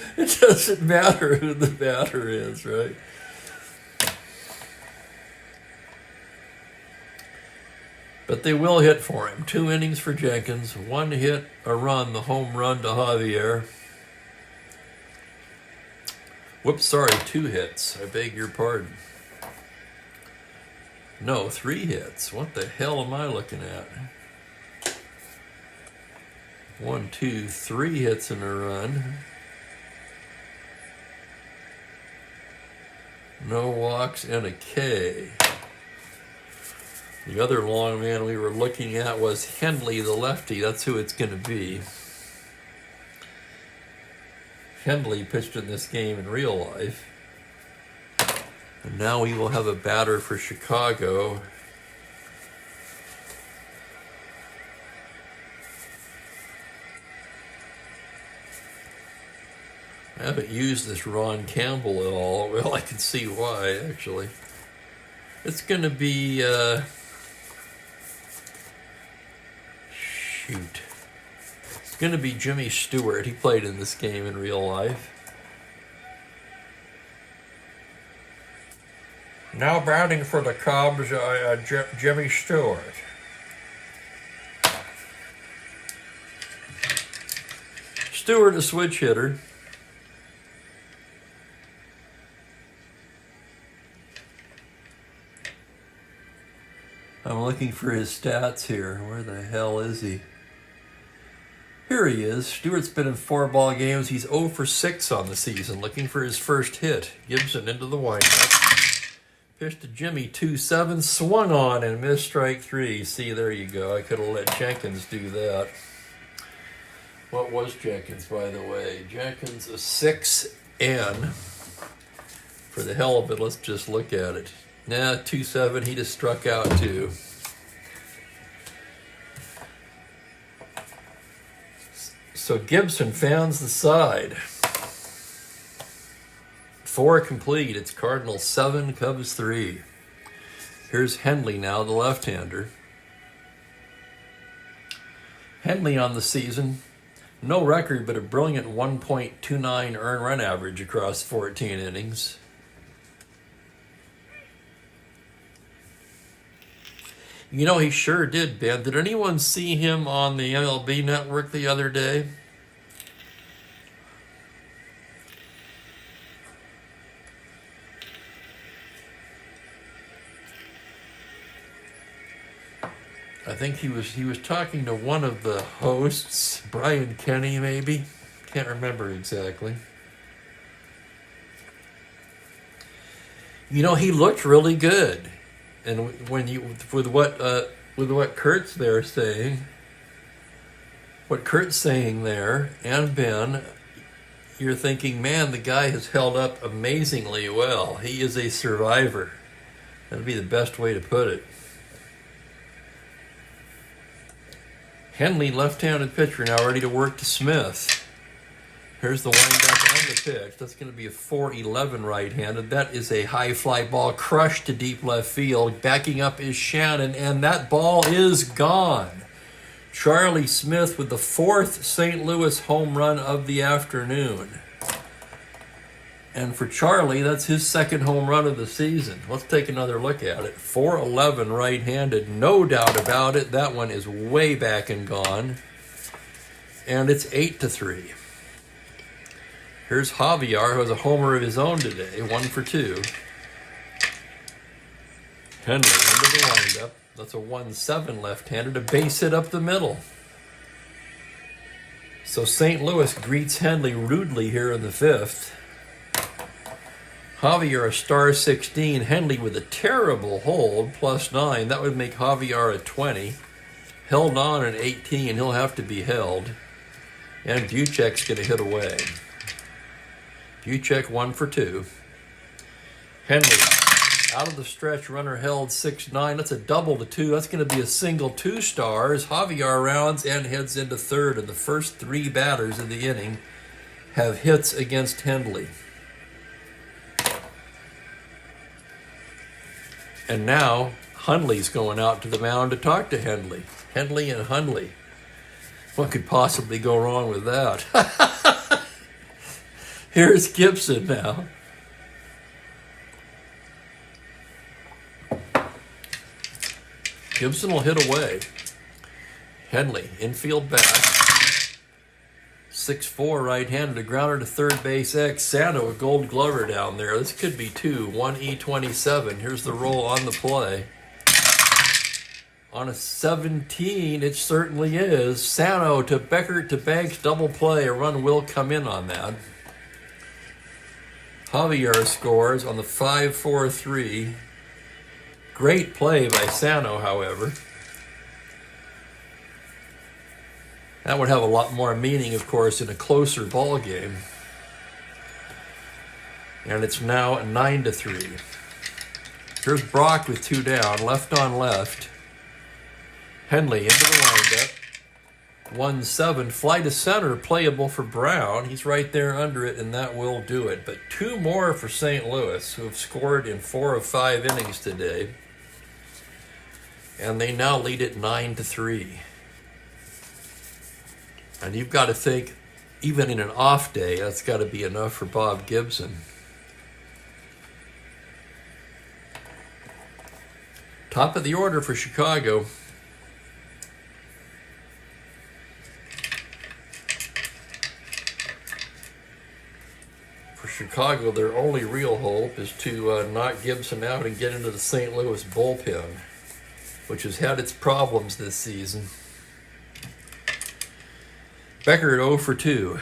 it doesn't matter who the batter is, right? But they will hit for him. 2 innings for Jenkins, 1 hit, a run, the home run to Javier. Whoops, sorry, 2 hits. I beg your pardon. No, 3 hits. What the hell am I looking at? 1, 2, 3 hits in a run. No walks and a K. The other long man we were looking at was Hendley, the lefty. That's who it's going to be. Hendley pitched in this game in real life. And now we will have a batter for Chicago. I haven't used this Ron Campbell at all. Well, I can see why, actually. It's going to be shoot. It's going to be Jimmy Stewart. He played in this game in real life. Now batting for the Cubs, Jimmy Stewart. Stewart, a switch hitter. I'm looking for his stats here. Where the hell is he? Here he is. Stewart's been in 4 ball games. He's 0 for 6 on the season, looking for his first hit. Gibson into the windup. Pitch to Jimmy, 2-7, swung on and missed strike 3. See, there you go. I could have let Jenkins do that. What was Jenkins, by the way? Jenkins, a 6N. For the hell of it, let's just look at it. Nah, 2-7, he just struck out 2. So Gibson founds the side. 4 complete. It's Cardinals 7, Cubs 3. Here's Henley now, the left-hander. Henley on the season, no record, but a brilliant 1.29 earned run average across 14 innings. You know, he sure did, Ben. Did anyone see him on the MLB Network the other day? I think he was talking to one of the hosts, Brian Kenny maybe. Can't remember exactly. You know, he looked really good. And when you with what Kurt's there saying, what Kurt's saying there, and Ben, you're thinking, man, the guy has held up amazingly well. He is a survivor. That'd be the best way to put it. Henley, left-handed pitcher, now ready to work to Smith. Here's the windup and the pitch. That's going to be a 4-11 right-handed. That is a high fly ball crushed to deep left field. Backing up is Shannon, and that ball is gone. Charlie Smith with the 4th St. Louis home run of the afternoon. And for Charlie, that's his 2nd home run of the season. Let's take another look at it. 4-11 right-handed, no doubt about it. That one is way back and gone. And it's 8-3. Here's Javier, who has a homer of his own today, 1 for 2. Henley into the windup. That's a 1-7 left-handed, a base hit up the middle. So St. Louis greets Henley rudely here in the 5th. Javier a star 16, Henley with a terrible hold, +9. That would make Javier a 20. Held on an 18, he'll have to be held. And Buchek's going to hit away. Buchek 1 for 2. Henley out of the stretch, runner held 6-9. That's a double to 2. That's going to be a single 2 stars. Javier rounds and heads into 3rd, and the first 3 batters of the inning have hits against Henley. And now Hundley's going out to the mound to talk to Henley. Henley and Hundley. What could possibly go wrong with that? Here's Gibson now. Gibson will hit away. Henley, infield back. 6'4", right-handed, a grounder to third base. Sano, a Gold Glover down there. This could be 2, 1E27. Here's the roll on the play. On a 17, it certainly is. Sano to Beckert to Banks, double play. A run will come in on that. Javier scores on the 5-4-3. Great play by Sano, however. That would have a lot more meaning, of course, in a closer ball game. And it's now 9-3. Here's Brock with 2 down, left on left. Henley into the windup. 1-7, fly to center, playable for Brown. He's right there under it, and that will do it. But 2 more for St. Louis, who have scored in 4 of 5 innings today. And they now lead it 9-3. And you've got to think, even in an off day, that's got to be enough for Bob Gibson. Top of the order for Chicago. For Chicago, their only real hope is to knock Gibson out and get into the St. Louis bullpen, which has had its problems this season. Becker at 0 for 2.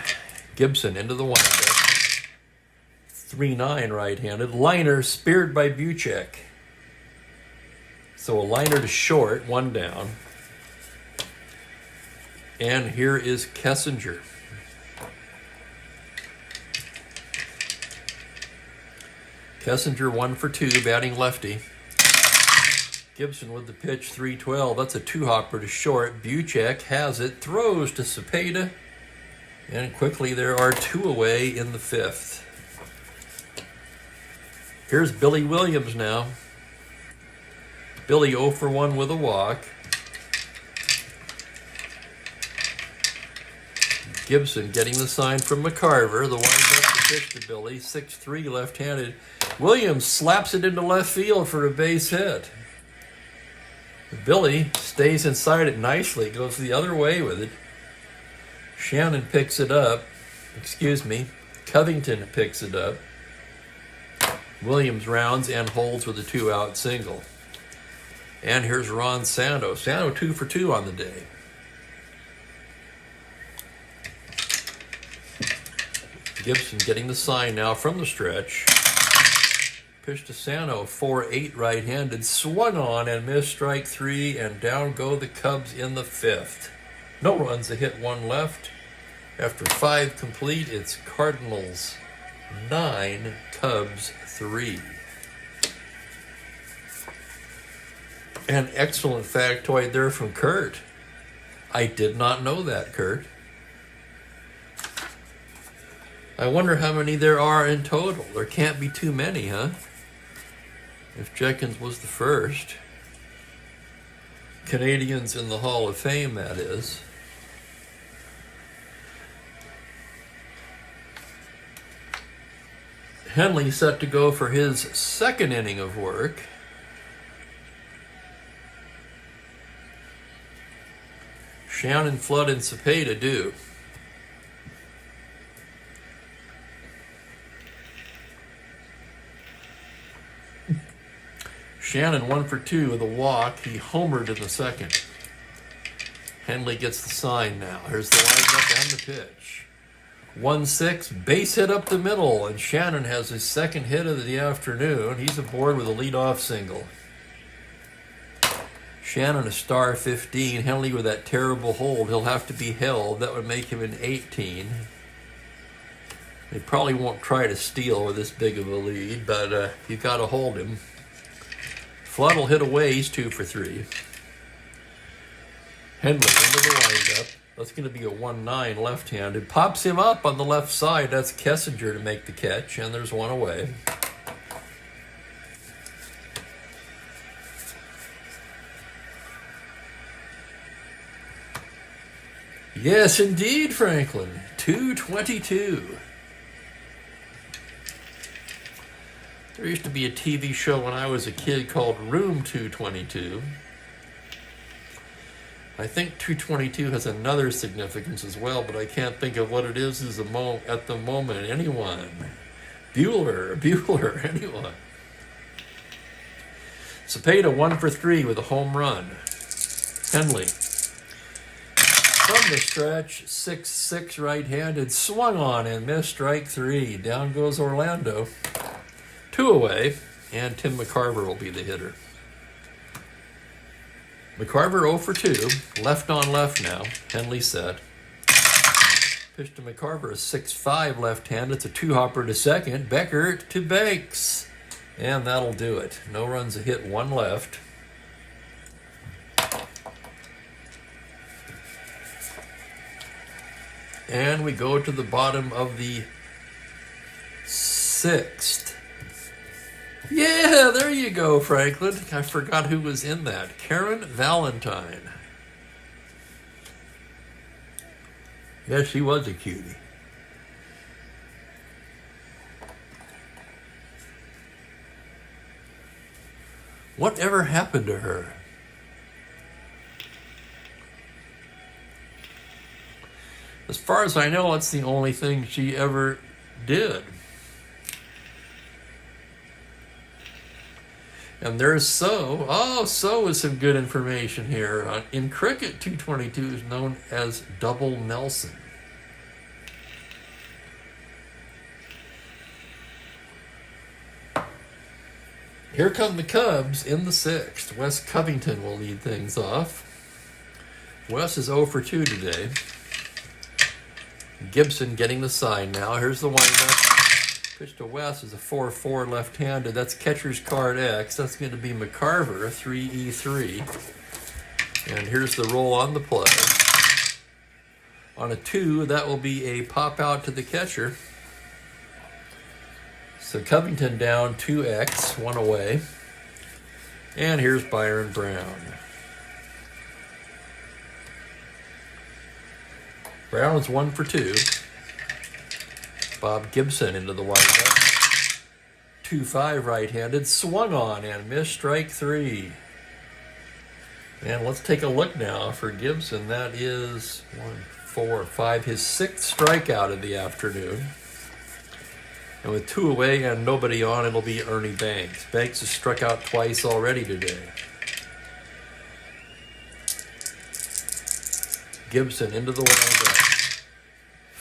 Gibson into the windup. 3-9 right-handed. Liner speared by Buchek. So a liner to short, 1 down. And here is Kessinger. Kessinger 1 for 2, batting lefty. Gibson with the pitch, 3-12. That's a 2-hopper to short. Buchek has it, throws to Cepeda, and quickly there are 2 away in the 5th. Here's Billy Williams now. Billy 0 for 1 with a walk. Gibson getting the sign from McCarver. The windup to pitch to Billy, 6-3 left-handed. Williams slaps it into left field for a base hit. Billy stays inside it nicely, goes the other way with it. Shannon picks it up. Covington picks it up. Williams rounds and holds with a 2-out single. And here's Ron Santo. Santo 2 for 2 on the day. Gibson getting the sign now from the stretch. Pitch to Santo, 4-8 right-handed, swung on and missed, strike 3, and down go the Cubs in the 5th. No runs, a hit, 1 left. After 5 complete, it's Cardinals 9, Cubs 3. An excellent factoid there from Kurt. I did not know that, Kurt. I wonder how many there are in total. There can't be too many, huh? If Jenkins was the first. Canadians in the Hall of Fame, that is. Henley set to go for his second inning of work. Shannon, Flood, and Cepeda do. Shannon 1 for 2 with a walk. He homered in the second. Henley gets the sign now. Here's the windup and the pitch. 1-6, base hit up the middle, and Shannon has his second hit of the afternoon. He's aboard with a leadoff single. Shannon a star 15. Henley with that terrible hold. He'll have to be held. That would make him an 18. They probably won't try to steal with this big of a lead, but you got to hold him. Flood will hit away. He's 2 for 3. Henley into the windup. That's going to be a 1-9 left-handed. Pops him up on the left side. That's Kessinger to make the catch, and there's 1 away. Yes, indeed, Franklin. 222. There used to be a TV show when I was a kid called Room 222. I think 222 has another significance as well, but I can't think of what it is at the moment. Anyone? Bueller, anyone? Cepeda 1 for 3 with a home run. Henley. From the stretch, 6-6 right-handed, swung on and missed, strike 3. Down goes Orlando. 2 away, and Tim McCarver will be the hitter. McCarver 0 for 2, left on left now. Henley set. Pitch to McCarver, a 6-5 left-handed. It's a 2-hopper to second. Becker to Banks. And that'll do it. No runs, a hit, 1 left. And we go to the bottom of the 6th. Yeah, there you go, Franklin. I forgot who was in that. Karen Valentine. Yeah, she was a cutie. Whatever happened to her? As far as I know, it's the only thing she ever did. And there's So. Oh, So is some good information here. In cricket, 222 is known as double Nelson. Here come the Cubs in the sixth. Wes Covington will lead things off. Wes is 0 for 2 today. Gibson getting the sign now. Here's the windup. Pitch to Wes is a 4-4 left-handed. That's catcher's card X. That's going to be McCarver, 3-E-3. And here's the roll on the play. On a 2, that will be a pop out to the catcher. So Covington down 2X, 1 away. And here's Byron Brown. Brown's 1 for 2. Bob Gibson into the windup. 2-5 right-handed, swung on and missed, strike 3. And let's take a look now for Gibson. That is 1, 4, 5, his 6th strikeout of the afternoon. And with 2 away and nobody on, it'll be Ernie Banks. Banks has struck out twice already today. Gibson into the windup.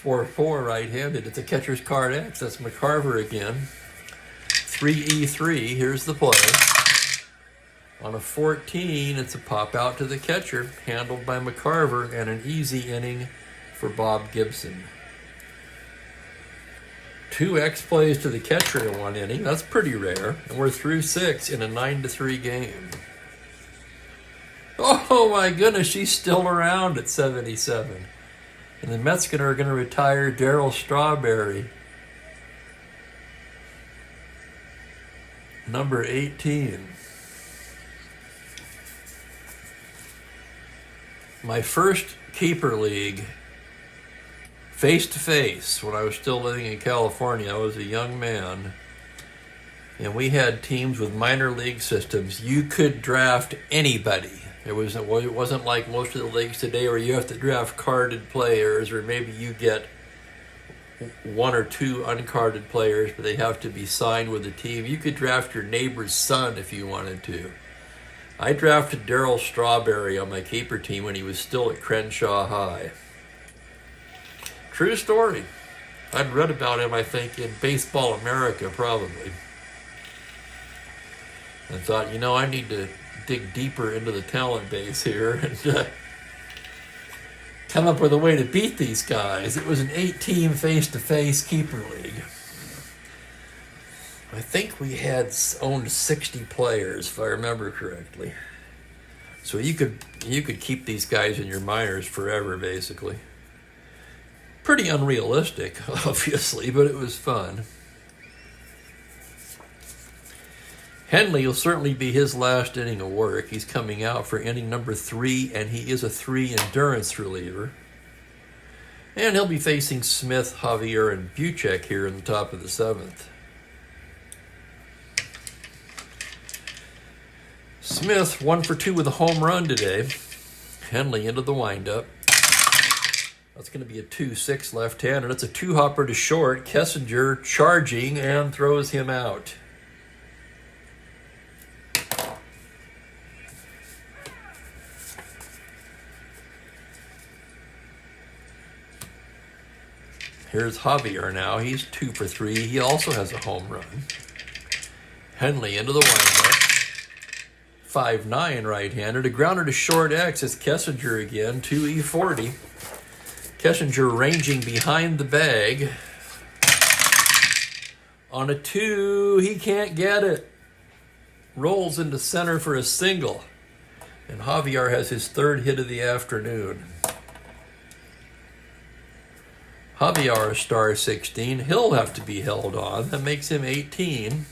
4-4 right-handed. It's a catcher's card X. That's McCarver again. 3-E-3. Here's the play. On a 14, it's a pop out to the catcher, handled by McCarver, and an easy inning for Bob Gibson. 2 X plays to the catcher in 1 inning. That's pretty rare. And we're through 6 in a 9-3 game. Oh my goodness, she's still around at 77. And the Mets are going to retire Darryl Strawberry. Number 18. My first keeper league, face-to-face, when I was still living in California. I was a young man. And we had teams with minor league systems. You could draft anybody. It wasn't like most of the leagues today where you have to draft carded players, or maybe you get 1 or 2 uncarded players, but they have to be signed with the team. You could draft your neighbor's son if you wanted to. I drafted Darryl Strawberry on my keeper team when he was still at Crenshaw High. True story. I'd read about him, I think, in Baseball America, probably. I thought, I need to dig deeper into the talent base here and come up with a way to beat these guys. It was an 8-team face-to-face keeper league. I think we had owned 60 players, if I remember correctly. So you could keep these guys in your minors forever, basically. Pretty unrealistic, obviously, but it was fun. Henley will certainly be his last inning of work. He's coming out for inning number 3, and he is a 3 endurance reliever. And he'll be facing Smith, Javier, and Buchek here in the top of the 7th. Smith 1 for 2 with a home run today. Henley into the windup. That's going to be a 2-6 left-hander. It's a 2-hopper to short. Kessinger charging and throws him out. Here's Javier now. He's 2 for 3. He also has a home run. Henley into the windup. 5'9" right-hander. A grounder to short X. It's Kessinger again. 2E40. Kessinger ranging behind the bag. On a 2, he can't get it. Rolls into center for a single. And Javier has his 3rd hit of the afternoon. Javier is star 16. He'll have to be held on. That makes him 18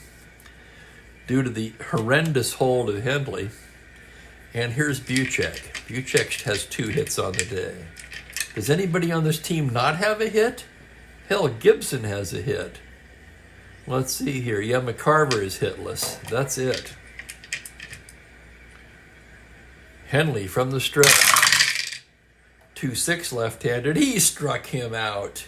due to the horrendous hold of Henley. And here's Buchek. Buchek has 2 hits on the day. Does anybody on this team not have a hit? Hell, Gibson has a hit. Let's see here. Yeah, McCarver is hitless. That's it. Henley from the stretch. 2-6 left-handed. He struck him out.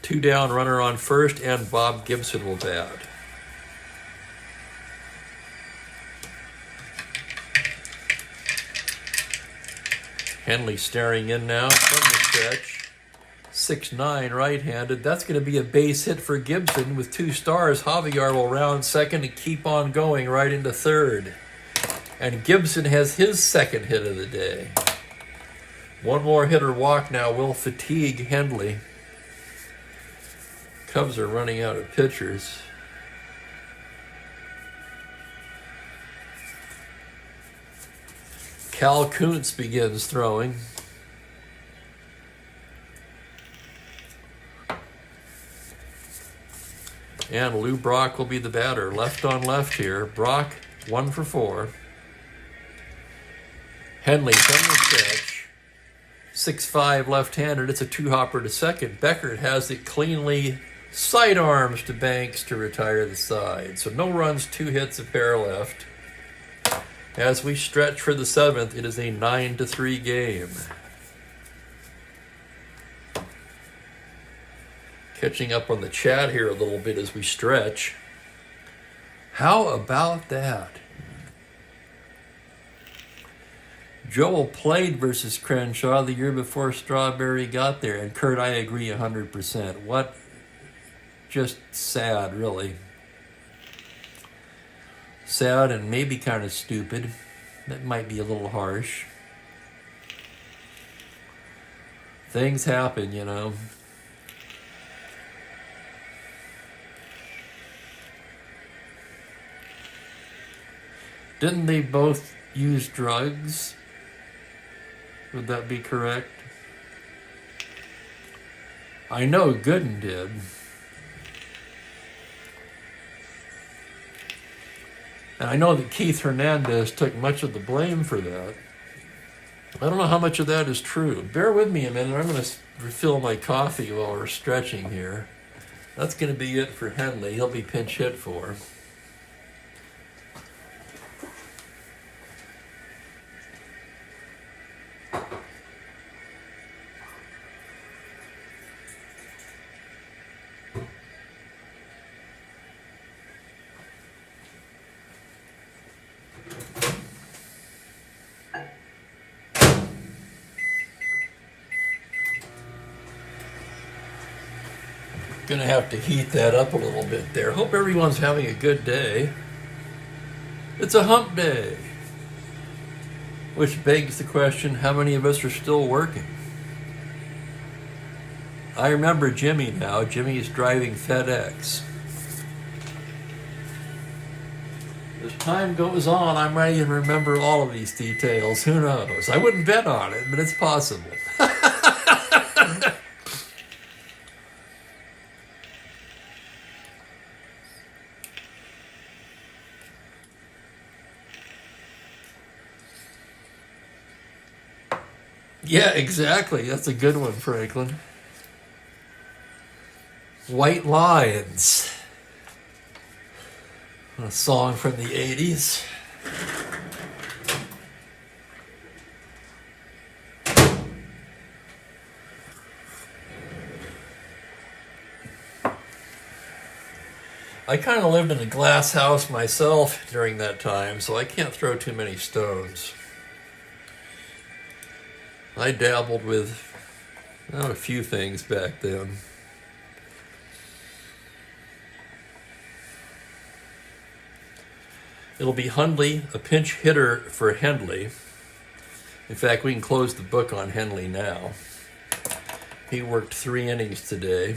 2 down, runner on first, and Bob Gibson will bat. Henley staring in now from the stretch. 6-9 right-handed. That's going to be a base hit for Gibson with 2 stars. Javier will round second and keep on going right into third. And Gibson has his second hit of the day. One more hitter walk now will fatigue Henley. Cubs are running out of pitchers. Cal Kuntz begins throwing. And Lou Brock will be the batter. Left on left here. Brock, 1 for 4. Henley from the stretch. 6-5 left-handed. It's a 2-hopper to second. Beckert has it cleanly. Sidearms to Banks to retire the side. So no runs, 2 hits, a pair left. As we stretch for the 7th, it is a 9-3 game. Catching up on the chat here a little bit as we stretch. How about that? Joel played versus Crenshaw the year before Strawberry got there. And Kurt, I agree 100%. What? Just sad, really. Sad and maybe kind of stupid. That might be a little harsh. Things happen, you know. Didn't they both use drugs? Would that be correct? I know Gooden did. And I know that Keith Hernandez took much of the blame for that. I don't know how much of that is true. Bear with me a minute. I'm going to refill my coffee while we're stretching here. That's going to be it for Henley. He'll be pinch hit for. Gonna have to heat that up a little bit there. Hope everyone's having a good day. It's a hump day. Which begs the question, how many of us are still working? I remember Jimmy now. Jimmy is driving FedEx. As time goes on, I might even remember all of these details. Who knows? I wouldn't bet on it, but it's possible. Yeah, exactly. That's a good one, Franklin. White Lines. A song from the 80s. I kind of lived in a glass house myself during that time, so I can't throw too many stones. I dabbled with a few things back then. It'll be Hundley, a pinch hitter for Henley. In fact, we can close the book on Henley now. He worked 3 innings today.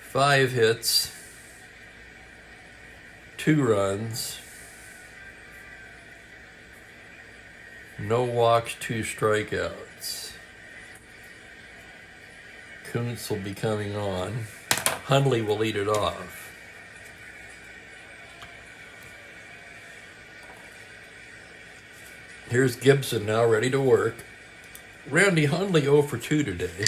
5 hits, 2 runs, no walks, 2 strikeouts. Kuntz will be coming on. Hundley will lead it off. Here's Gibson now ready to work. Randy Hundley 0 for 2 today.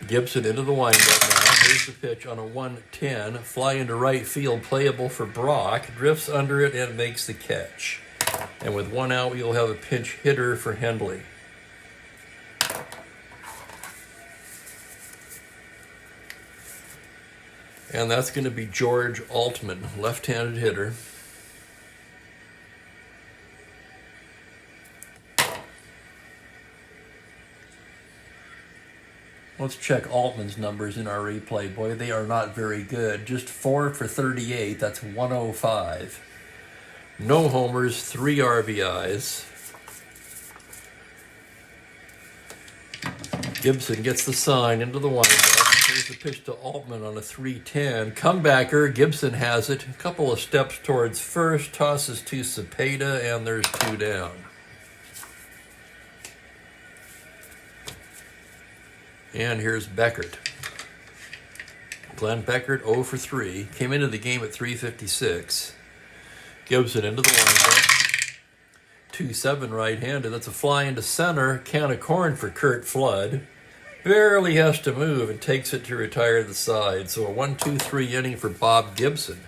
Gibson into the windup now. Here's the pitch on a 1-10. Fly into right field, playable for Brock. Drifts under it and makes the catch. And with 1 out, you'll have a pinch hitter for Hundley. And that's going to be George Altman, left-handed hitter. Let's check Altman's numbers in our replay. Boy, they are not very good. Just 4 for 38. That's 105. No homers, 3 RBIs. Gibson gets the sign into the windup. Here's the pitch to Altman on a 3-10. Comebacker, Gibson has it. A couple of steps towards first. Tosses to Cepeda, and there's 2 down. And here's Beckert. Glenn Beckert 0 for 3. Came into the game at 356. Gibson into the windup. 2-7 right-handed. That's a fly into center. Can of corn for Kurt Flood. Barely has to move and takes it to retire the side. So a 1-2-3 inning for Bob Gibson.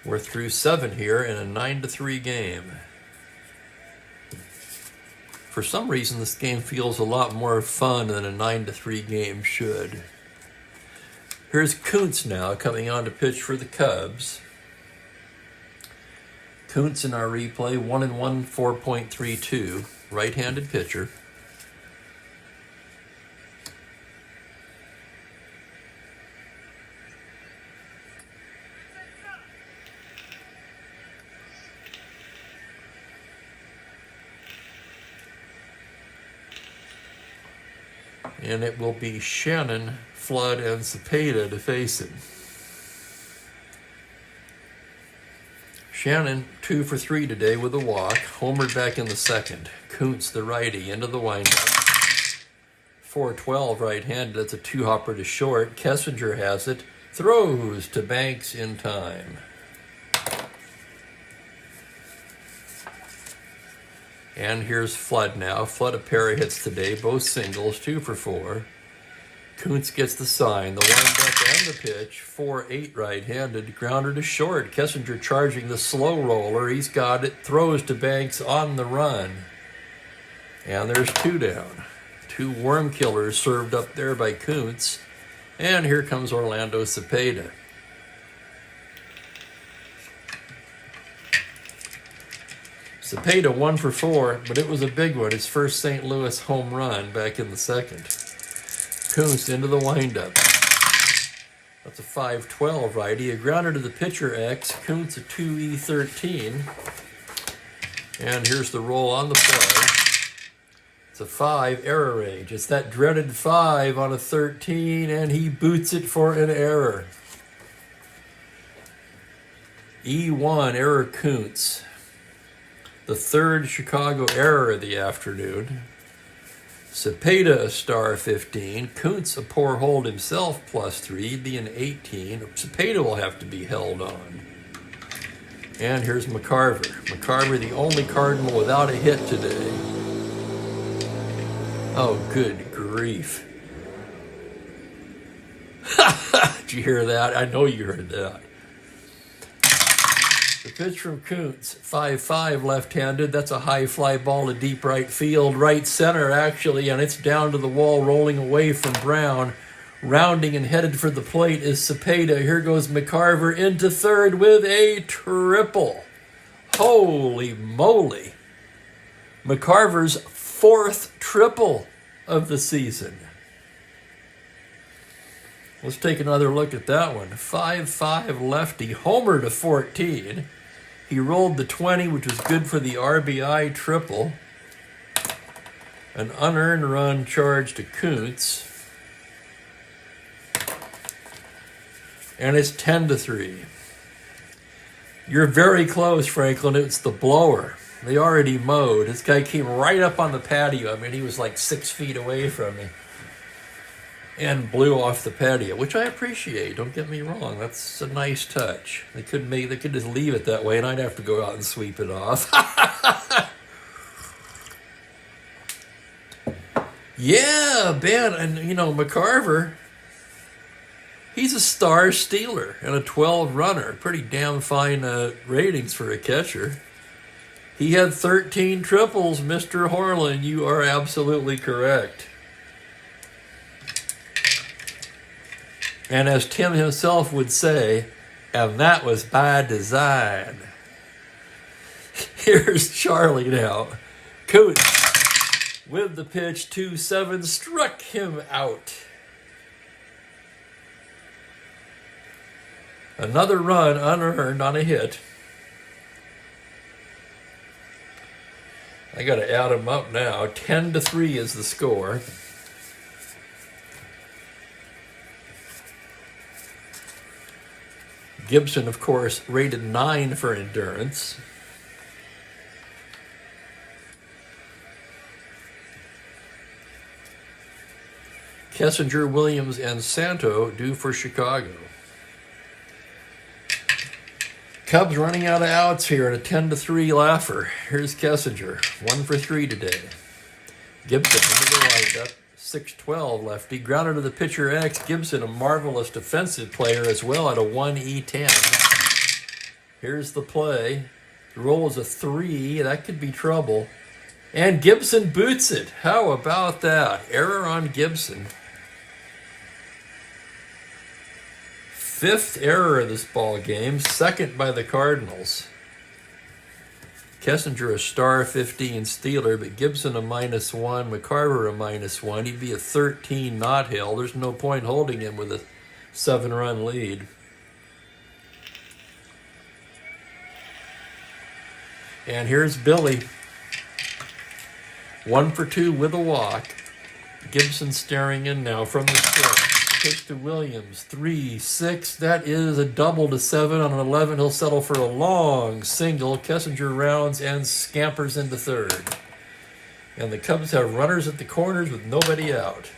We're through 7 here in a 9-3 game. For some reason, this game feels a lot more fun than a 9-3 game should. Here's Kuntz now coming on to pitch for the Cubs. Kuntz in our replay, 1-1, 4.32, right-handed pitcher. And it will be Shannon, Flood, and Cepeda to face him. Shannon, 2 for 3 today with a walk. Homered back in the second. Kuntz, the righty, into the windup. 4-12 right-handed. That's a 2-hopper to short. Kessinger has it. Throws to Banks in time. And here's Flood now. Flood a pair of hits today, both singles, 2 for 4. Kuntz gets the sign, the windup and the pitch, 4-8 right-handed, grounder to short. Kessinger charging the slow roller. He's got it, throws to Banks on the run. And there's 2 down. 2 worm killers served up there by Kuntz. And here comes Orlando Cepeda. Cepeda 1 for 4, but it was a big one. His first St. Louis home run back in the second. Kuntz into the windup. That's a 5-12 righty. A grounder to the pitcher X. Kuntz a 2E13. And here's the roll on the play. It's a 5 error range. It's that dreaded 5 on a 13, and he boots it for an error. E1 error Kuntz. The 3rd Chicago error of the afternoon. Cepeda a star 15. Kuntz a poor hold himself +3. He'd be an 18. Cepeda will have to be held on. And here's McCarver. McCarver, the only Cardinal without a hit today. Oh, good grief. Did you hear that? I know you heard that. The pitch from Kuntz, 5-5 left-handed. That's a high fly ball to deep right field, right center actually, and it's down to the wall, rolling away from Brown. Rounding and headed for the plate is Cepeda. Here goes McCarver into third with a triple. Holy moly. McCarver's 4th triple of the season. Let's take another look at that one. 5-5 lefty, homer to 14. He rolled the 20, which was good for the RBI triple. An unearned run charge to Kuntz. And it's 10-3. You're very close, Franklin. It's the blower. They already mowed. This guy came right up on the patio. I mean, he was like 6 feet away from me. and blew off the patio, which I appreciate. Don't get me wrong. That's a nice touch. They could just leave it that way, and I'd have to go out and sweep it off. Yeah, Ben, and McCarver, he's a star stealer and a 12 runner. Pretty damn fine ratings for a catcher. He had 13 triples, Mr. Horland. You are absolutely correct. And as Tim himself would say, and that was by design. Here's Charlie now. Coach with the pitch, 2-7, struck him out. Another run unearned on a hit. I got to add them up now. 10-3 is the score. Gibson, of course, rated 9 for endurance. Kessinger, Williams, and Santo due for Chicago. Cubs running out of outs here at a 10-3 laugher. Here's Kessinger, 1 for 3 today. Gibson into the windup, 6-12 lefty. Grounded to the pitcher X. Gibson, a marvelous defensive player as well, at a 1E10. Here's the play. The roll is a 3. That could be trouble. And Gibson boots it. How about that? Error on Gibson. 5th error of this ball game, 2nd by the Cardinals. Kessinger a star 15 stealer, but Gibson a -1, McCarver a -1. He'd be a 13 not held. There's no point holding him with a 7-run lead. And here's Billy. 1 for 2 with a walk. Gibson staring in now from the stretch. Pitch to Williams, 3-6. That is a double to 7 on an 11. He'll settle for a long single. Kessinger rounds and scampers into third. And the Cubs have runners at the corners with nobody out.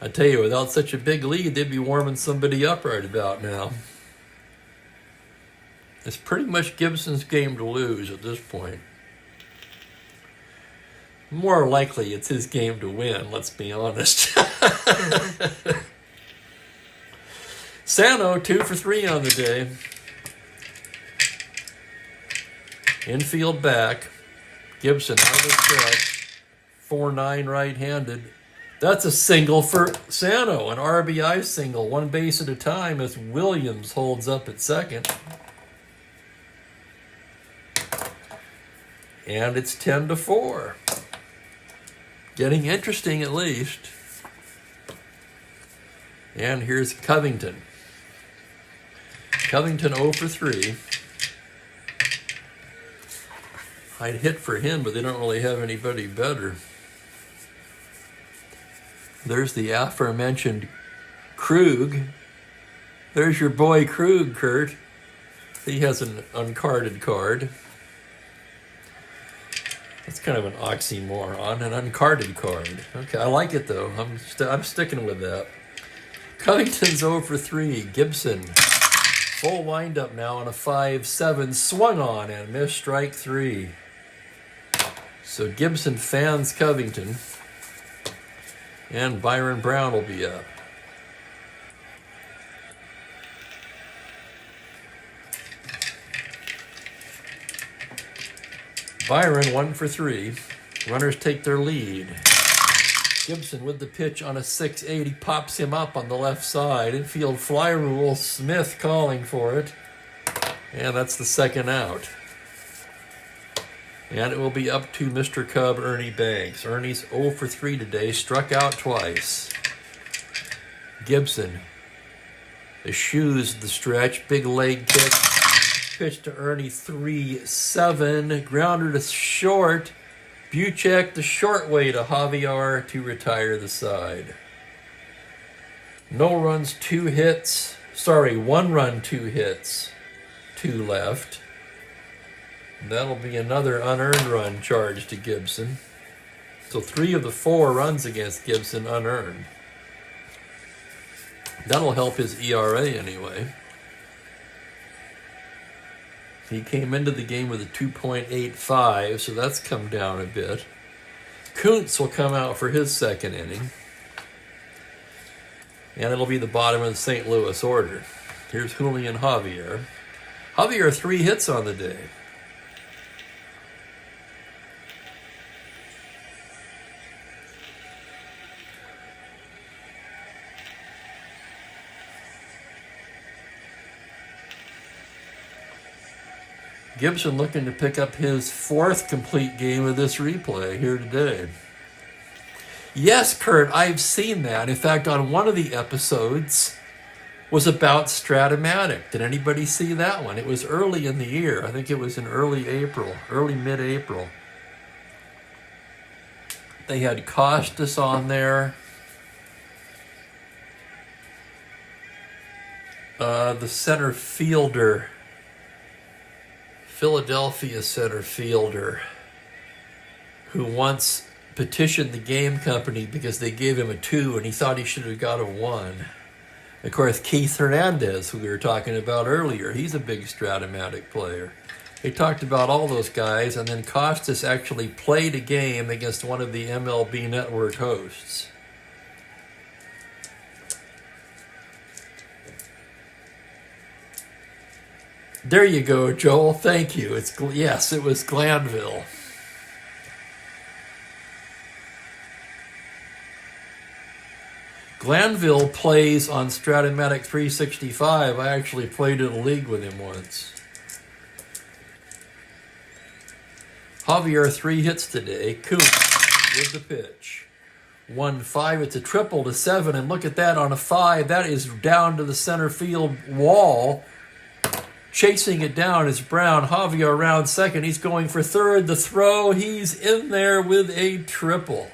I tell you, without such a big lead, they'd be warming somebody up right about now. It's pretty much Gibson's game to lose at this point. More likely it's his game to win, let's be honest. Sano, 2 for 3 on the day. Infield back. Gibson out of the stretch. 4-9 right-handed. That's a single for Sano, an RBI single, 1 base at a time as Williams holds up at second. And it's 10-4. Getting interesting at least. And here's Covington. Covington 0 for 3. I'd hit for him, but they don't really have anybody better. There's the aforementioned Krug. There's your boy Krug, Kurt. He has an uncarded card. It's kind of an oxymoron, an uncarded card. Okay, I like it though. I'm sticking with that. Covington's 0 for 3. Gibson, full windup now on a 5-7. Swung on and missed strike 3. So Gibson fans Covington. And Byron Brown will be up. Byron 1 for 3. Runners take their lead. Gibson with the pitch on a 6-8. He pops him up on the left side. Infield fly rule. Smith calling for it. And that's the second out. And it will be up to Mr. Cub, Ernie Banks. Ernie's 0 for 3 today. Struck out twice. Gibson eschews the stretch. Big leg kick. Pitch to Ernie, 3-7. Grounder to short. Buchek the short way to Javier to retire the side. No runs, 2 hits. 1 run, 2 hits. 2 left. That'll be another unearned run charged to Gibson. So 3 of the 4 runs against Gibson unearned. That'll help his ERA anyway. He came into the game with a 2.85, so that's come down a bit. Kuntz will come out for his second inning. And it'll be the bottom of the St. Louis order. Here's Julian Javier. Javier 3 hits on the day. Gibson looking to pick up his 4th complete game of this replay here today. Yes, Kurt, I've seen that. In fact, on one of the episodes was about Strat-O-Matic. Did anybody see that one? It was early in the year. I think it was in early mid-April. They had Costas on there. The center fielder, Philadelphia center fielder, who once petitioned the game company because they gave him a 2 and he thought he should have got a 1. Of course, Keith Hernandez, who we were talking about earlier, he's a big Strat-O-Matic player. They talked about all those guys, and then Costas actually played a game against one of the MLB Network hosts. There you go, Joel. Thank you. Yes, it was Glanville. Glanville plays on Strat-O-Matic 365. I actually played in a league with him once. Javier 3 hits today. Kuntz with the pitch. 1-5. It's a triple to 7, and look at that on a 5. That is down to the center field wall. Chasing it down is Brown. Javier around second. He's going for third. The throw. He's in there with a triple.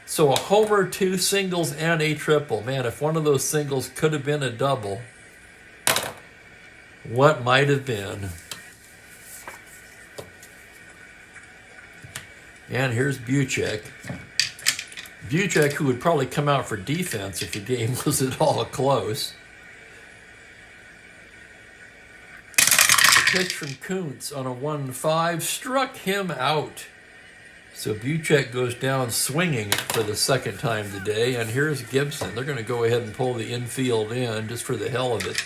So a homer, 2 singles, and a triple. Man, if one of those singles could have been a double, what might have been? And here's Buchek. Buchek, who would probably come out for defense if the game was at all close. The pitch from Kuntz on a 1-5 struck him out. So Buchek goes down swinging for the second time today, and here's Gibson. They're going to go ahead and pull the infield in just for the hell of it.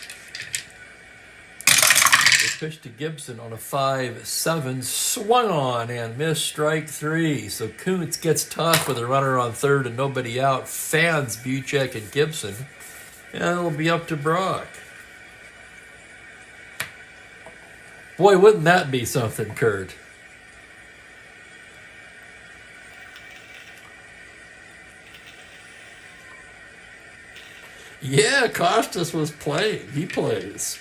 They pitch to Gibson on a 5-7, swung on and missed strike 3. So Kuntz gets tough with a runner on third and nobody out, fans Buchek and Gibson, and it'll be up to Brock. Boy, wouldn't that be something, Kurt? Yeah, Costas was playing. He plays.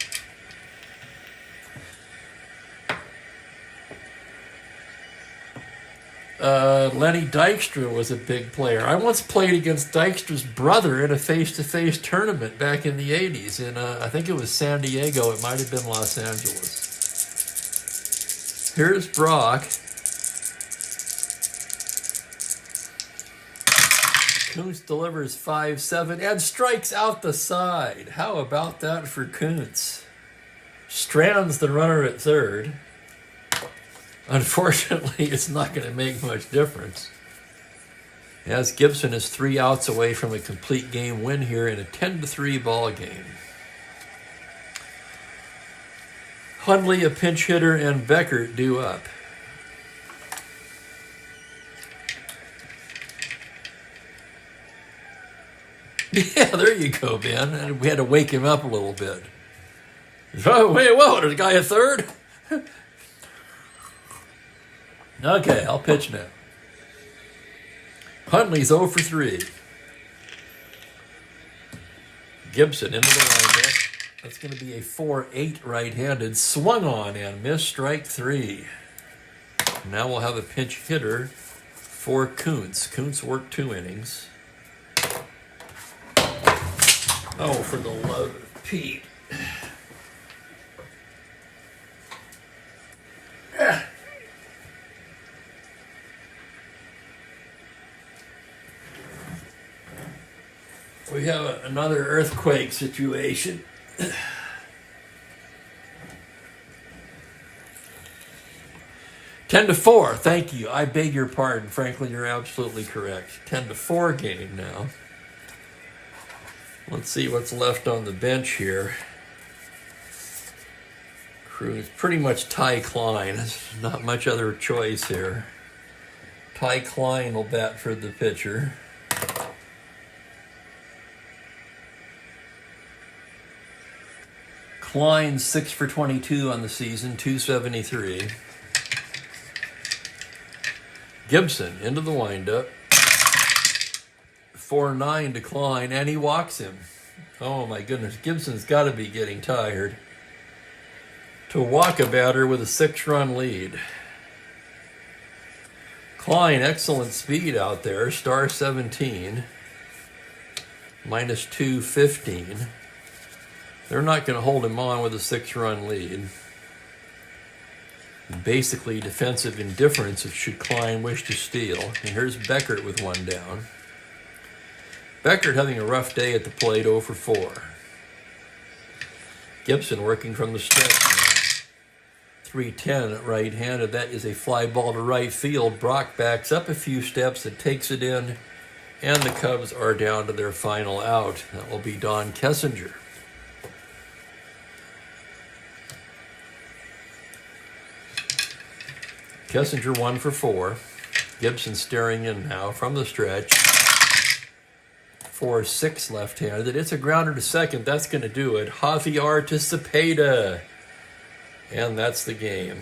Lenny Dykstra was a big player. I once played against Dykstra's brother in a face-to-face tournament back in the 80s. In I think it was San Diego. It might have been Los Angeles. Here's Brock. Kuntz delivers 5-7 and strikes out the side. How about that for Kuntz? Strands the runner at third. Unfortunately, it's not going to make much difference, as Gibson is 3 outs away from a complete game win here in a 10-3 ball game. Hundley, a pinch hitter, and Becker due up. Yeah, there you go, Ben. And we had to wake him up a little bit. Oh, wait, whoa, there's a guy at third? Okay, I'll pitch now. Hundley's 0 for 3. Gibson into the windup. That's going to be a 4-8 right-handed. Swung on and missed strike 3. Now we'll have a pinch hitter for Kuntz. Kuntz worked 2 innings. Oh, for the love of Pete. We have another earthquake situation. 10-4, thank you. I beg your pardon. Franklin, you're absolutely correct. 10-4 game now. Let's see what's left on the bench here. Cruz, pretty much Ty Klein. There's not much other choice here. Ty Klein will bat for the pitcher. Klein 6 for 22 on the season, 273. Gibson into the windup. 4-9 to Klein, and he walks him. Oh my goodness, Gibson's got to be getting tired. To walk a batter with a 6-run lead. Klein, excellent speed out there, star 17. Minus 215. They're not going to hold him on with a 6-run lead. Basically defensive indifference should Klein wish to steal. And here's Beckert with one down. Beckert having a rough day at the plate, 0 for 4. Gibson working from the stretch. 310 right-handed. That is a fly ball to right field. Brock backs up a few steps and takes it in. And the Cubs are down to their final out. That will be Don Kessinger. Kessinger 1 for 4. Gibson staring in now from the stretch. 4-6 left-handed. It's a grounder to second. That's going to do it. Javier to Cepeda. And that's the game.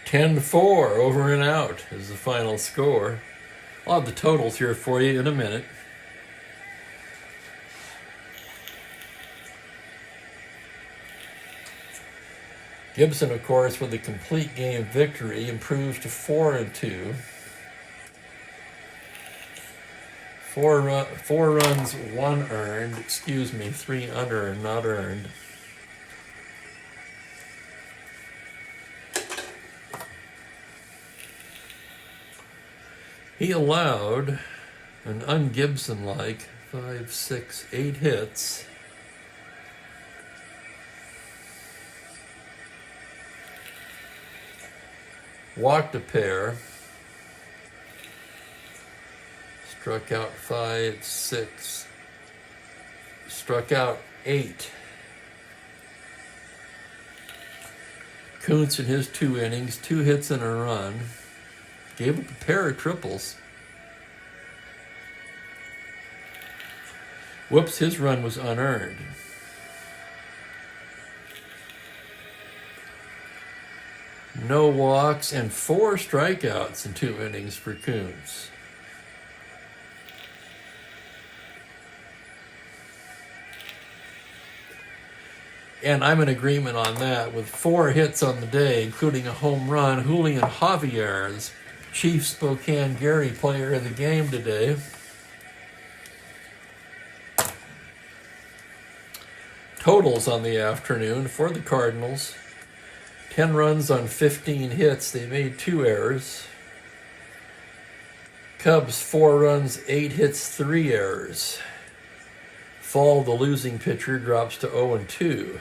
$10-4 over and out is the final score. I'll have the totals here for you in a minute. Gibson, of course, with a complete game victory, improves to 4-2. 4 runs, 1 earned. 3 unearned, not earned. He allowed an un-Gibson-like 5, 6, 8 hits. Walked a pair. Struck out 5, 6. Struck out 8. Kuntz in his 2 innings, 2 hits and a run. Gave up a pair of triples. Whoops, his run was unearned. No walks and 4 strikeouts in 2 innings for Kuntz. And I'm in agreement on that with 4 hits on the day, including a home run. Julian Javier's Chief Spokane Gary player of the game today. Totals on the afternoon for the Cardinals. 10 runs on 15 hits. They made 2 errors. Cubs 4 runs, 8 hits, 3 errors. Fall, the losing pitcher, drops to 0-2.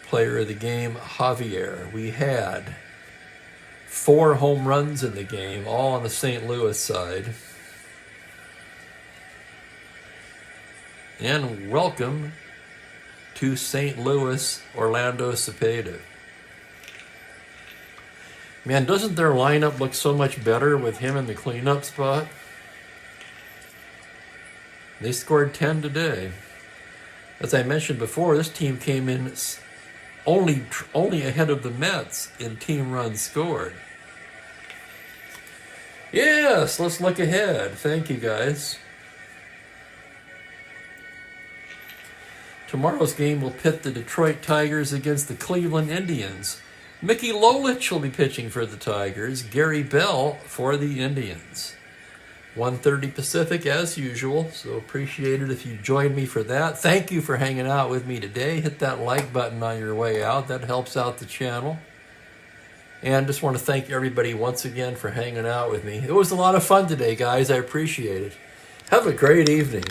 Player of the game, Javier. We had 4 home runs in the game, all on the St. Louis side. And welcome to St. Louis, Orlando Cepeda. Man, doesn't their lineup look so much better with him in the cleanup spot? They scored 10 today. As I mentioned before, this team came in only ahead of the Mets in team runs scored. Yes, let's look ahead. Thank you, guys. Tomorrow's game will pit the Detroit Tigers against the Cleveland Indians. Mickey Lolich will be pitching for the Tigers. Gary Bell for the Indians. 1:30 Pacific as usual, so appreciate it if you join me for that. Thank you for hanging out with me today. Hit that like button on your way out. That helps out the channel. And just want to thank everybody once again for hanging out with me. It was a lot of fun today, guys. I appreciate it. Have a great evening.